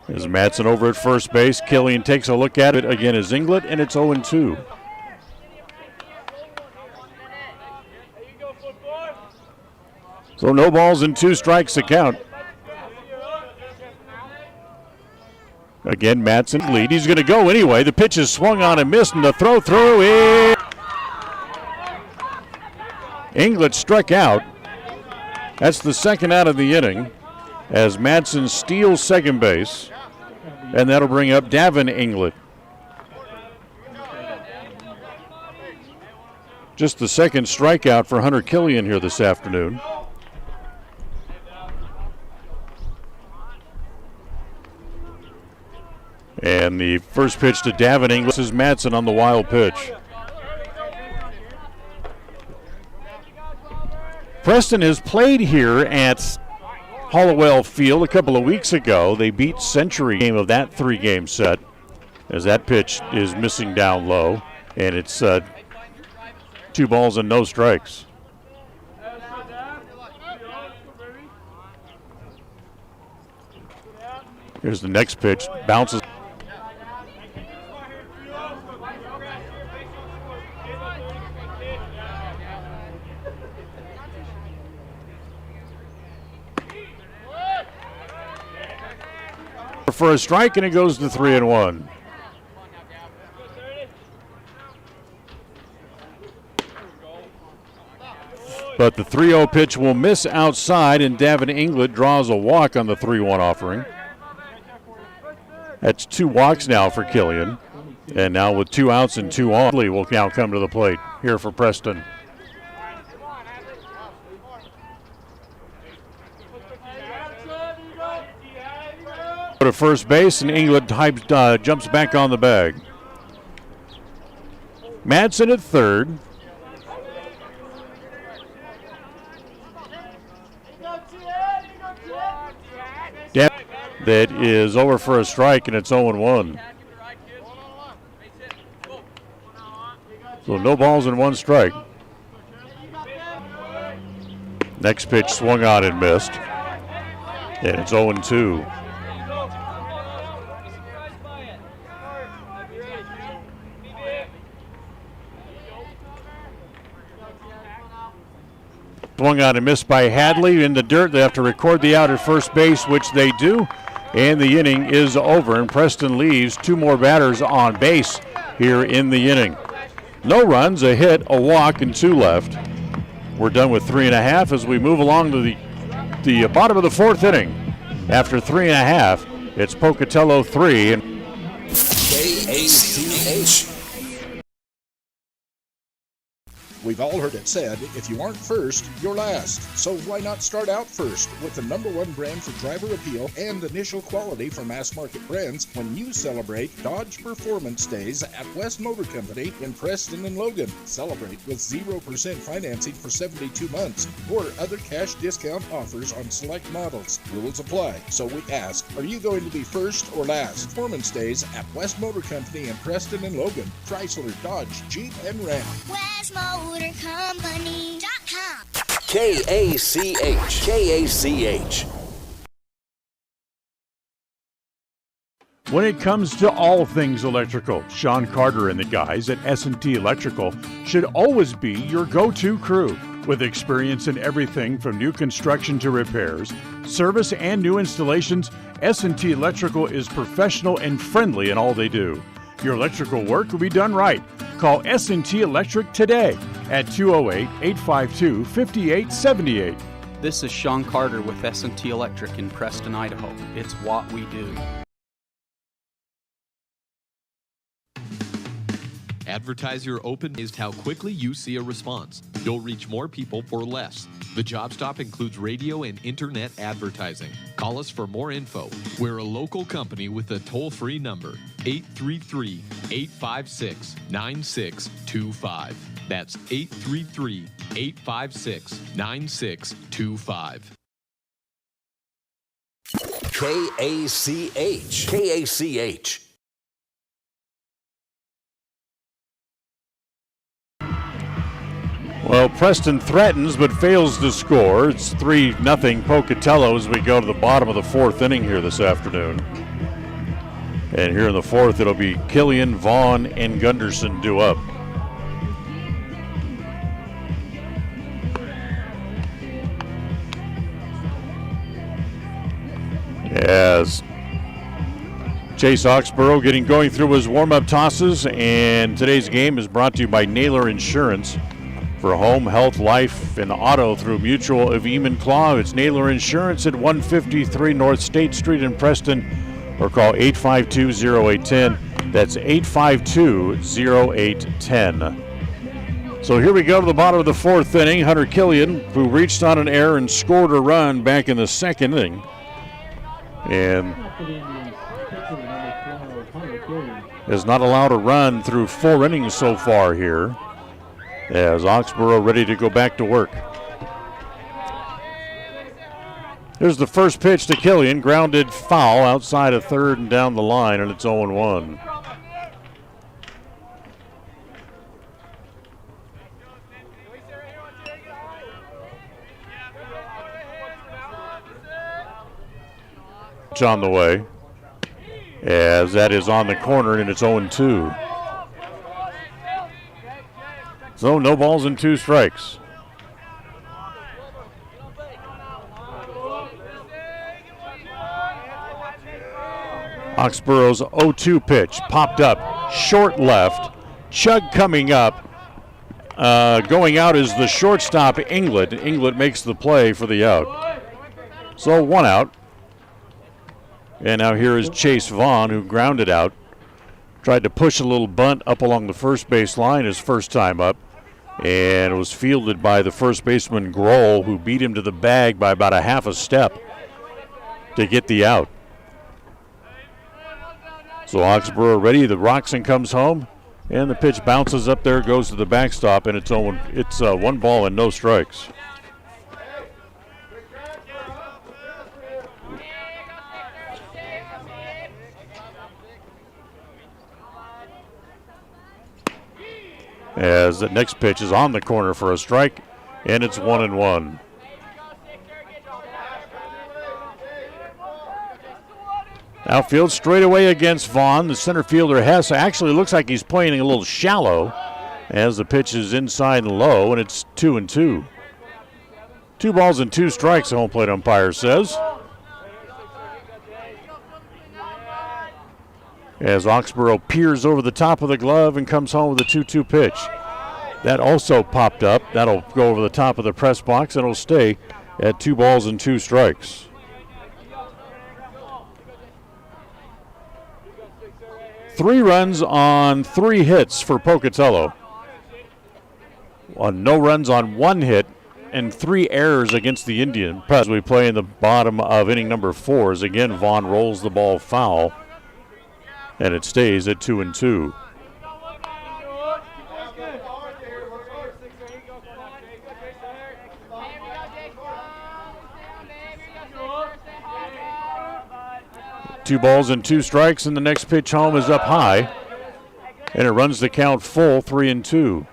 As Matson over at first base, Killian takes a look at it again as Inglet, and it's 0-2. So no balls and 2 strikes to count. Again, Matson lead. He's going to go anyway. The pitch is swung on and missed, and the throw through is Inglet struck out. That's the second out of the inning as Matson steals second base, and that'll bring up Davin Inglet. Just the second strikeout for Hunter Killian here this afternoon. And the first pitch to Davin Inglis is Madsen on the wild pitch. Preston has played here at Hollowell Field a couple of weeks ago. They beat Century game of that 3-game set as that pitch is missing down low. And it's 2 balls and no strikes. Here's the next pitch. Bounces. For a strike, and it goes to 3-1. But the 3-0 pitch will miss outside, and Davin Inglis draws a walk on the 3-1 offering. That's 2 walks now for Killian. And now with 2 outs and 2 on, Lee will now come to the plate here for Preston. To first base, and England jumps back on the bag. Madsen at third. That is over for a strike, and it's 0-1. So no balls and 1 strike. Next pitch swung on and missed. And it's 0-2. Swung on and missed by Hadley in the dirt. They have to record the out at first base, which they do. And the inning is over, and Preston leaves 2 more batters on base here in the inning. No runs, a hit, a walk, and 2 left. We're done with 3.5 as we move along to the bottom of the 4th inning. After 3.5, it's Pocatello 3 and KACH. We've all heard it said, if you aren't first, you're last. So why not start out first with the #1 brand for driver appeal and initial quality for mass market brands when you celebrate Dodge Performance Days at West Motor Company in Preston and Logan. Celebrate with 0% financing for 72 months or other cash discount offers on select models. Rules apply. So we ask, are you going to be first or last? Performance Days at West Motor Company in Preston and Logan. Chrysler, Dodge, Jeep, and Ram. WestMotorCompany.com. KACH. When it comes to all things electrical, Sean Carter and the guys at S&T Electrical should always be your go-to crew. With experience in everything from new construction to repairs, service, and new installations, S&T Electrical is professional and friendly in all they do. Your electrical work will be done right. Call S&T Electric today at 208-852-5878. This is Sean Carter with S&T Electric in Preston, Idaho. It's what we do. Advertise your open is how quickly you see a response. You'll reach more people for less. The job stop includes radio and internet advertising. Call us for more info. We're a local company with a toll-free number, 833-856-9625. That's 833-856-9625. KACH. Well, Preston threatens but fails to score. It's 3-0 Pocatello as we go to the bottom of the 4th inning here this afternoon. And here in the 4th, it'll be Killian, Vaughn, and Gunderson due up. As Chase Oxborough going through his warm-up tosses, and today's game is brought to you by Naylor Insurance. For home, health, life, and auto through Mutual of Enumclaw, it's Naylor Insurance at 153 North State Street in Preston, or call 852-0810. That's 852-0810. So here we go to the bottom of the fourth inning. Hunter Killian, who reached on an error and scored a run back in the second inning. And is not allowed a run through 4 innings so far here, as Oxborough ready to go back to work. Here's the first pitch to Killian, grounded foul outside of third and down the line, and it's 0-1. On the way, as that is on the corner, and it's 0-2. So no balls and 2 strikes. Oxborough's 0-2 pitch popped up, short left. Chug coming up. Going out is the shortstop, Inglet. Inglet makes the play for the out. So 1 out. And now here is Chase Vaughn, who grounded out. Tried to push a little bunt up along the first base line his first time up. And it was fielded by the first baseman, Grohl, who beat him to the bag by about a half a step to get the out. So Oxborough ready. The Roxon comes home. And the pitch bounces up there, goes to the backstop, and it's 1 ball and no strikes. As the next pitch is on the corner for a strike, and it's 1-1. Outfield straight away against Vaughn. The center fielder Hess actually looks like he's playing a little shallow as the pitch is inside and low, and it's 2-2. 2 balls and 2 strikes, the home plate umpire says. As Oxborough peers over the top of the glove and comes home with a 2-2 pitch. That also popped up. That'll go over the top of the press box, and it'll stay at 2 balls and 2 strikes. Three runs on 3 hits for Pocatello. No runs on 1 hit and 3 errors against the Indian. As we play in the bottom of inning number 4, as again Vaughn rolls the ball foul. And it stays at 2-2. Two balls and 2 strikes, and the next pitch home is up high. And it runs the count full, 3-2.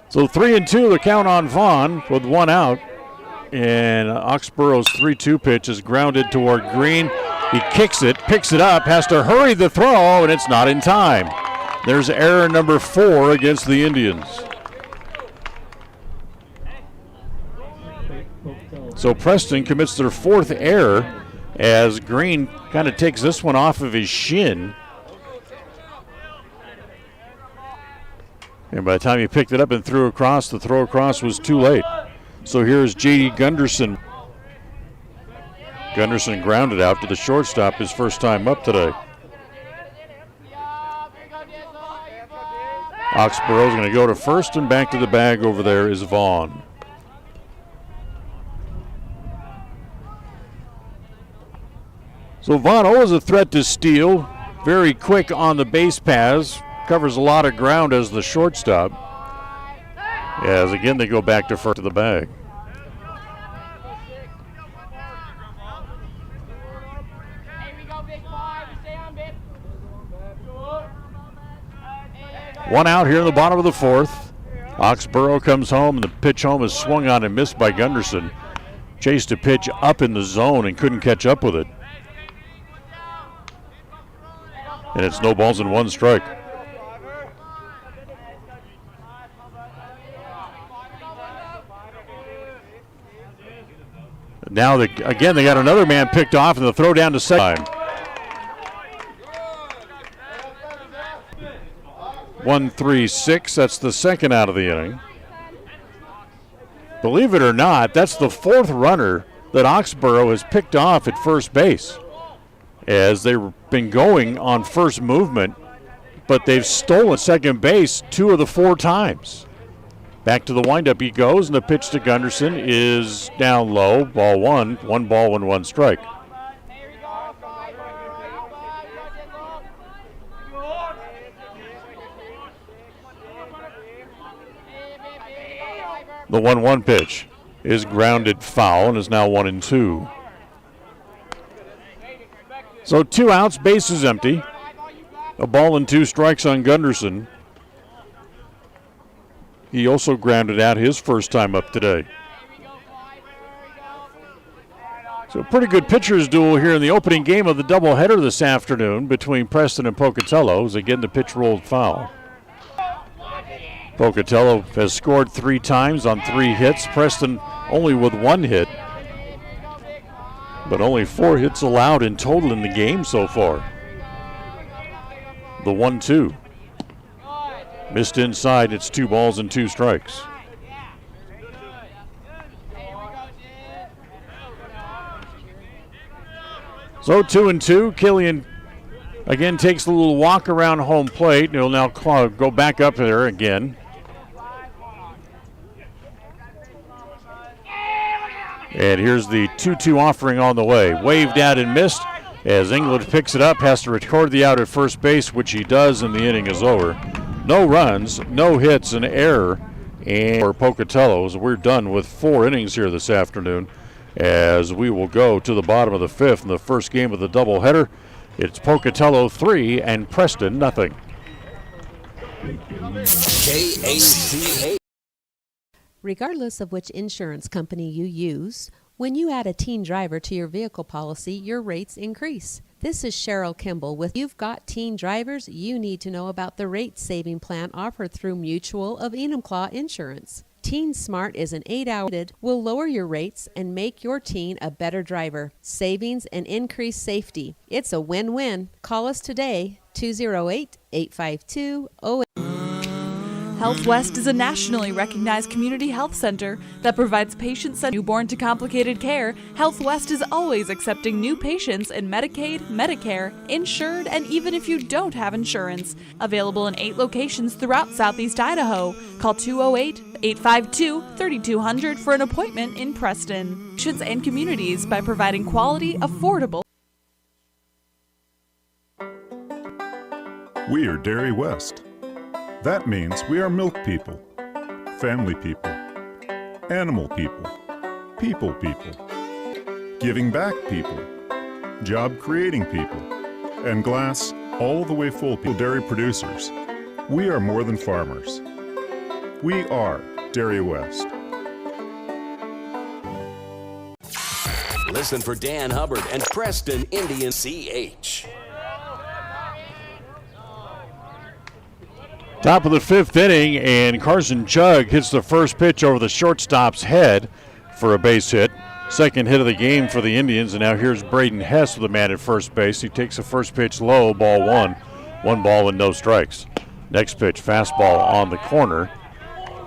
So 3-2, the count on Vaughn with 1 out. And Oxborough's 3-2 pitch is grounded toward Green. He kicks it, picks it up, has to hurry the throw, and it's not in time. There's error number 4 against the Indians. So Preston commits their 4th error as Green kind of takes this one off of his shin. And by the time he picked it up and threw across, the throw across was too late. So here's J.D. Gunderson. Gunderson grounded out to the shortstop his first time up today. Oxborough's going to go to first, and back to the bag over there is Vaughn. So Vaughn always a threat to steal. Very quick on the base paths. Covers a lot of ground as the shortstop. As again they go back to first to the bag. One out here in the bottom of the 4th. Oxborough comes home, and the pitch home is swung on and missed by Gunderson. Chased a pitch up in the zone and couldn't catch up with it. And it's no balls and 1 strike. Now, again, they got another man picked off, and the throw down to second. 1-3-6, that's the second out of the inning. Believe it or not, that's the 4th runner that Oxborough has picked off at first base. as they've been going on first movement, but they've stolen second base 2 of the 4 times. Back to the windup he goes, and the pitch to Gunderson is down low. Ball 1, 1 ball and 1 strike. The 1-1 pitch is grounded foul and is now 1-2. So 2 outs, bases empty. A ball and 2 strikes on Gunderson. He also grounded out his first time up today. So a pretty good pitcher's duel here in the opening game of the doubleheader this afternoon between Preston and Pocatello, as again the pitch rolled foul. Pocatello has scored 3 times on 3 hits. Preston only with 1 hit, but only 4 hits allowed in total in the game so far. The 1-2. Missed inside, it's 2 balls and 2 strikes. So 2-2, Killian again takes a little walk around home plate, and he'll now go back up there again. And here's the 2-2 offering on the way. Waved out and missed as England picks it up, has to record the out at first base, which he does, and the inning is over. No runs, no hits, an error, and for Pocatello, we're done with 4 innings here this afternoon, as we will go to the bottom of the 5th in the first game of the doubleheader. It's Pocatello 3 and Preston nothing. KACA. Regardless of which insurance company you use, when you add a teen driver to your vehicle policy, your rates increase. This is Cheryl Kimball with You've Got Teen Drivers. You need to know about the rate saving plan offered through Mutual of Enumclaw Insurance. Teen Smart is an 8-hour will lower your rates and make your teen a better driver. Savings and increased safety. It's a win-win. Call us today, 208-852-08. Health West is a nationally recognized community health center that provides patient-centered newborn to complicated care. Health West is always accepting new patients in Medicaid, Medicare, insured, and even if you don't have insurance. Available in 8 locations throughout Southeast Idaho. Call 208-852-3200 for an appointment in Preston. Patients and communities by providing quality, affordable. We are Dairy West. That means we are milk people, family people, animal people, people people, giving back people, job creating people, and glass all the way full people dairy producers. We are more than farmers. We are Dairy West. Listen for Dan Hubbard and Preston Indian CH. Top of the 5th inning, and Carson Chugg hits the first pitch over the shortstop's head for a base hit. Second hit of the game for the Indians, and now here's Braden Hess with a man at first base. He takes the first pitch low, ball 1. 1 ball and no strikes. Next pitch, fastball on the corner.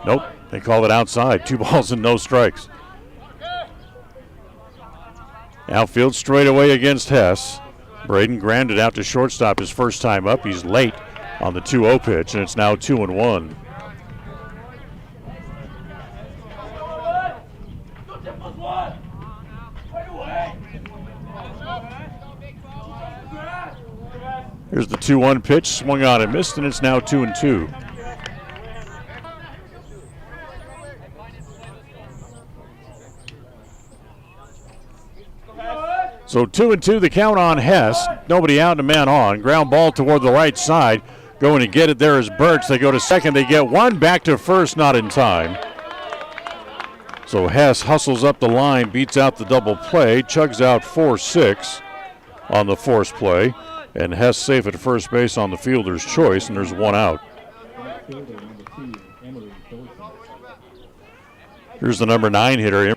Nope, they call it outside. 2 balls and no strikes. Outfield straightaway against Hess. Braden grounded out to shortstop his first time up. He's late on the 2-0 pitch, and it's now 2-1. Here's the 2-1 pitch, swung on and missed, and it's now 2-2. So 2-2, the count on Hess. Nobody out and a man on. Ground ball toward the right side. Going to get it there is Birch. They go to second. They get one back to first, not in time. So Hess hustles up the line, beats out the double play, chugs out 4-6 on the force play, and Hess safe at first base on the fielder's choice, and there's 1 out. Here's the number 9 hitter.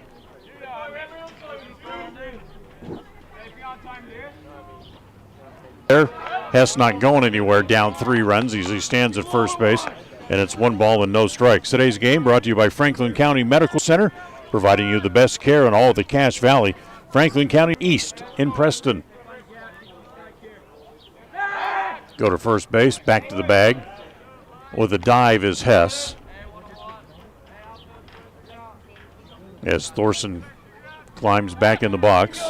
There, Hess not going anywhere, down 3 runs as he stands at first base, and it's 1 ball and no strikes. Today's game brought to you by Franklin County Medical Center, providing you the best care in all of the Cache Valley. Franklin County East in Preston. Go to first base, back to the bag. With a dive is Hess. As Thorson climbs back in the box.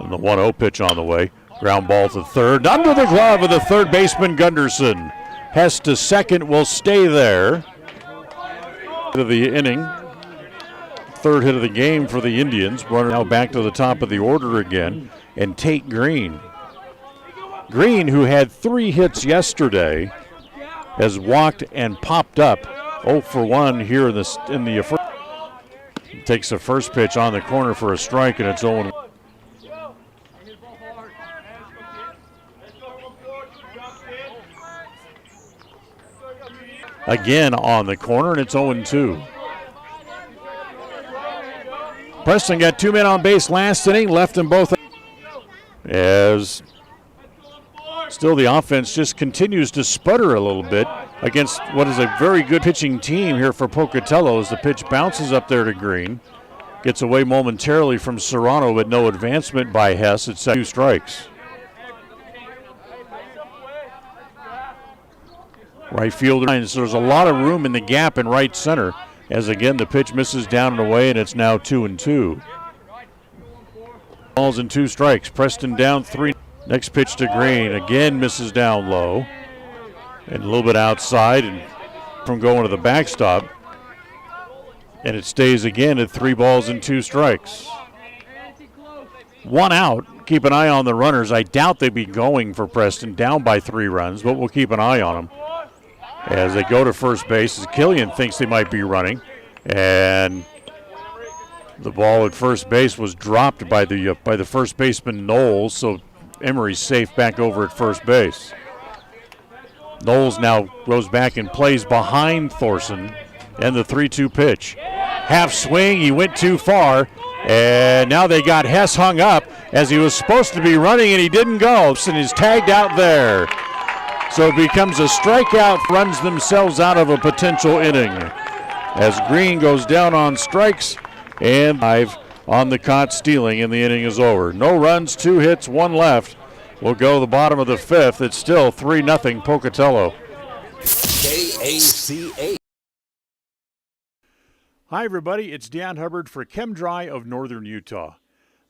And the 1-0 pitch on the way. Ground ball to third. Under the glove of the third baseman, Gunderson. Hess to second, will stay there. To the inning. Third hit of the game for the Indians. Runner now back to the top of the order again. And Tate Green. Green, who had 3 hits yesterday, has walked and popped up 0 for 1 here in the first. Takes the first pitch on the corner for a strike, and it's 0-1. Again on the corner, and it's 0-2. Preston got 2 men on base last inning, left them both. As still the offense just continues to sputter a little bit against what is a very good pitching team here for Pocatello as the pitch bounces up there to Green. Gets away momentarily from Serrano, but no advancement by Hess. It's 2 strikes. Right fielder, so there's a lot of room in the gap in right center as again the pitch misses down and away, and it's now 2-2. Balls and 2 strikes. Preston down 3. Next pitch to Green. Again misses down low. And a little bit outside and from going to the backstop. And it stays again at 3 balls and 2 strikes. 1 out. Keep an eye on the runners. I doubt they'd be going for Preston down by 3 runs, but we'll keep an eye on them. As they go to first base, as Killian thinks they might be running. And the ball at first base was dropped by the first baseman Knowles, so Emery's safe back over at first base. Knowles now goes back and plays behind Thorson, and the 3-2 pitch. Half swing, he went too far, and now they got Hess hung up as he was supposed to be running and he didn't go, and he's tagged out there. So it becomes a strikeout, runs themselves out of a potential inning. As Green goes down on strikes, and 5 on the caught stealing, and the inning is over. No runs, 2 hits, 1 left. We'll go the bottom of the 5th. It's still 3-0 Pocatello. KACH. Hi, everybody. It's Dan Hubbard for ChemDry of Northern Utah.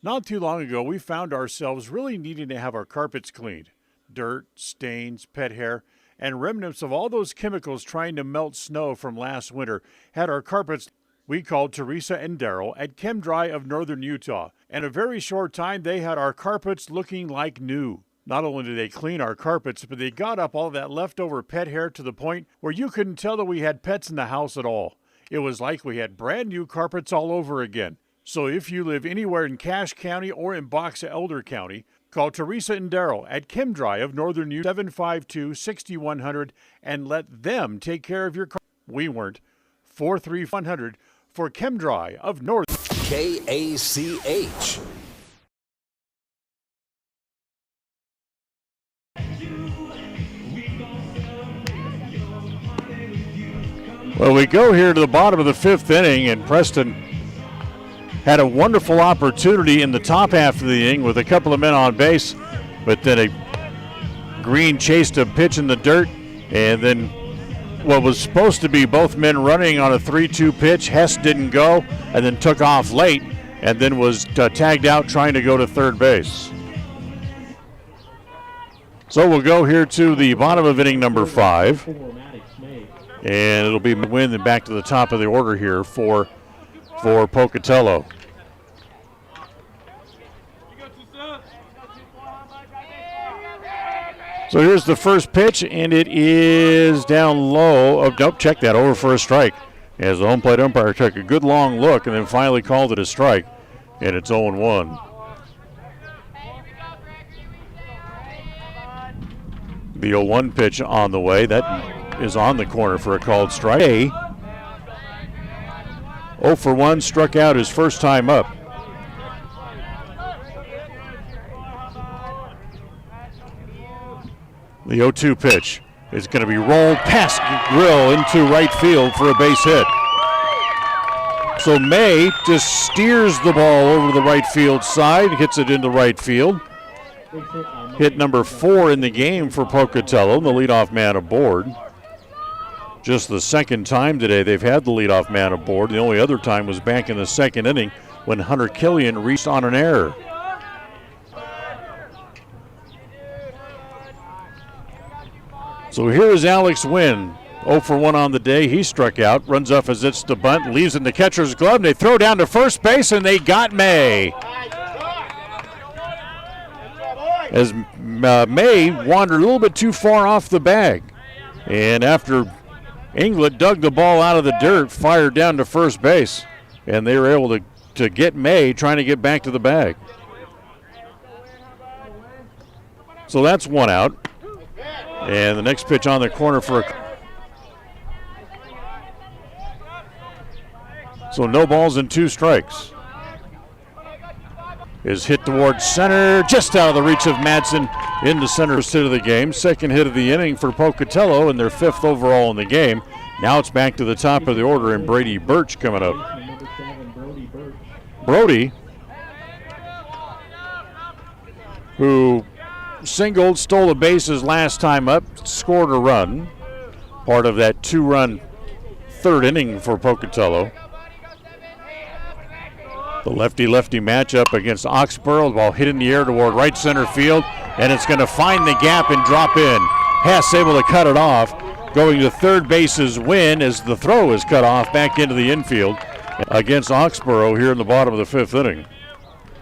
Not too long ago, we found ourselves really needing to have our carpets cleaned. Dirt, stains, pet hair, and remnants of all those chemicals trying to melt snow from last winter had our carpets. We called Teresa and Daryl at ChemDry of Northern Utah. In a very short time, they had our carpets looking like new. Not only did they clean our carpets, but they got up all that leftover pet hair to the point where you couldn't tell that we had pets in the house at all. It was like we had brand new carpets all over again. So if you live anywhere in Cache County or in Box Elder County, call Teresa and Daryl at ChemDry of Northern Utah 752-6100 and let them take care of your car. We weren't. 43100 for ChemDry of Northern. KACH. Well, we go here to the bottom of the 5th inning, and Preston had a wonderful opportunity in the top half of the inning with a couple of men on base, but then a Green chased a pitch in the dirt, and then what was supposed to be both men running on a 3-2 pitch, Hess didn't go, and then took off late, and then was tagged out trying to go to third base. So we'll go here to the bottom of inning number 5, and it'll be win and back to the top of the order here for Pocatello. So here's the first pitch, and it is down low. Oh, nope, check that, over for a strike. As the home plate umpire took a good long look and then finally called it a strike, and it's 0-1. The 0-1 pitch on the way. That is on the corner for a called strike. 0 for 1, struck out his first time up. The 0-2 pitch is going to be rolled past Grill into right field for a base hit. So May just steers the ball over the right field side, hits it into right field. Hit number 4 in the game for Pocatello, the leadoff man aboard. Just the second time today they've had the leadoff man aboard. The only other time was back in the second inning when Hunter Killian reached on an error. So here is Alex Wynn, 0 for 1 on the day. He struck out, runs off as it's to bunt, leaves in the catcher's glove, and they throw down to first base, and they got May. As May wandered a little bit too far off the bag. And after Inglet dug the ball out of the dirt, fired down to first base, and they were able to get May trying to get back to the bag. So that's one out. And the next pitch on the corner for so no balls and 2 strikes. Is hit towards center, just out of the reach of Madsen into center. First hit of the game, second hit of the inning for Pocatello, and their 5th overall in the game. Now it's back to the top of the order, and Brady Birch coming up. Brody, who singled, stole the bases last time up, scored a run. Part of that 2-run 3rd inning for Pocatello. The lefty-lefty matchup against Oxborough. The ball hit in the air toward right center field, and it's going to find the gap and drop in. Hess able to cut it off. Going to third base is Wynn as the throw is cut off back into the infield against Oxborough here in the bottom of the 5th inning.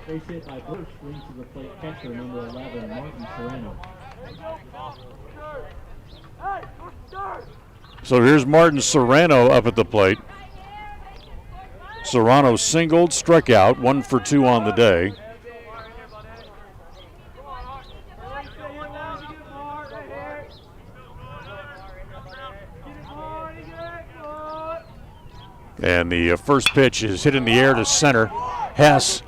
Base hit by Birch brings to the plate catcher number 11, Martin Serrano. So here's Martin Serrano up at the plate. Serrano singled, struck out, 1 for 2 on the day. And the first pitch is hit in the air to center. Hess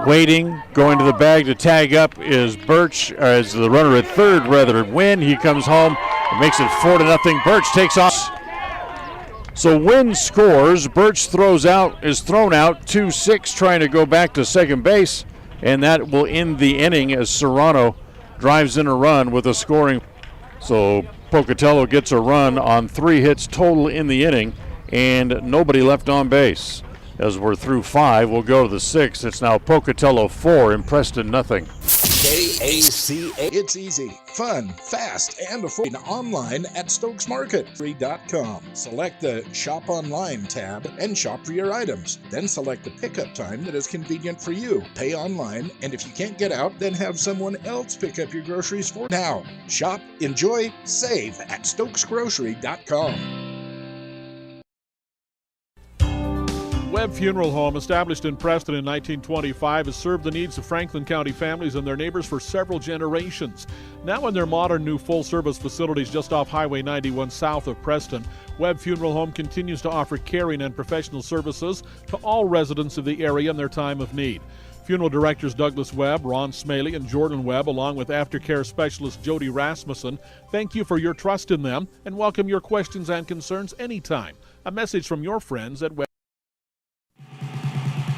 waiting, going to the bag to tag up is Birch, as the runner at third rather Wynn. He comes home and makes it 4-0. Birch takes off. So Wynn scores. Birch is thrown out 2-6, trying to go back to second base, and that will end the inning as Serrano drives in a run with a scoring. So Pocatello gets a run on 3 hits total in the inning, and nobody left on base. As we're through 5, we'll go to the 6th. It's now Pocatello 4 and Preston nothing. KACA. It's easy, fun, fast, and affordable online at StokesMarket.com. Select the Shop Online tab and shop for your items. Then select the pickup time that is convenient for you. Pay online, and if you can't get out, then have someone else pick up your groceries for you. Now, shop, enjoy, save at StokesGrocery.com. Webb Funeral Home, established in Preston in 1925, has served the needs of Franklin County families and their neighbors for several generations. Now in their modern new full-service facilities just off Highway 91 south of Preston, Webb Funeral Home continues to offer caring and professional services to all residents of the area in their time of need. Funeral directors Douglas Webb, Ron Smaley, and Jordan Webb, along with aftercare specialist Jody Rasmussen, thank you for your trust in them and welcome your questions and concerns anytime. A message from your friends at Webb.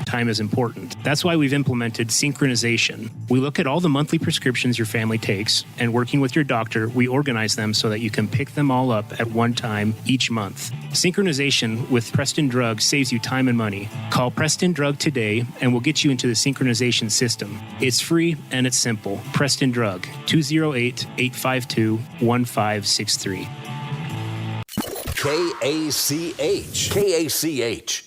Time is important. That's why we've implemented synchronization. We look at all the monthly prescriptions your family takes, and working with your doctor, we organize them so that you can pick them all up at one time each month. Synchronization with Preston Drug saves you time and money. Call Preston Drug today, and we'll get you into the synchronization system. It's free and it's simple. Preston Drug, 208-852-1563. KACH.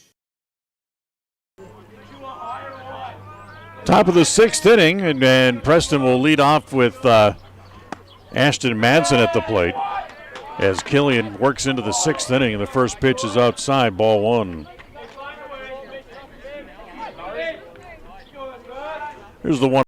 Top of the 6th inning, and Preston will lead off with Ashton Madsen at the plate as Killian works into the 6th inning, and the first pitch is outside, ball 1. Here's the one.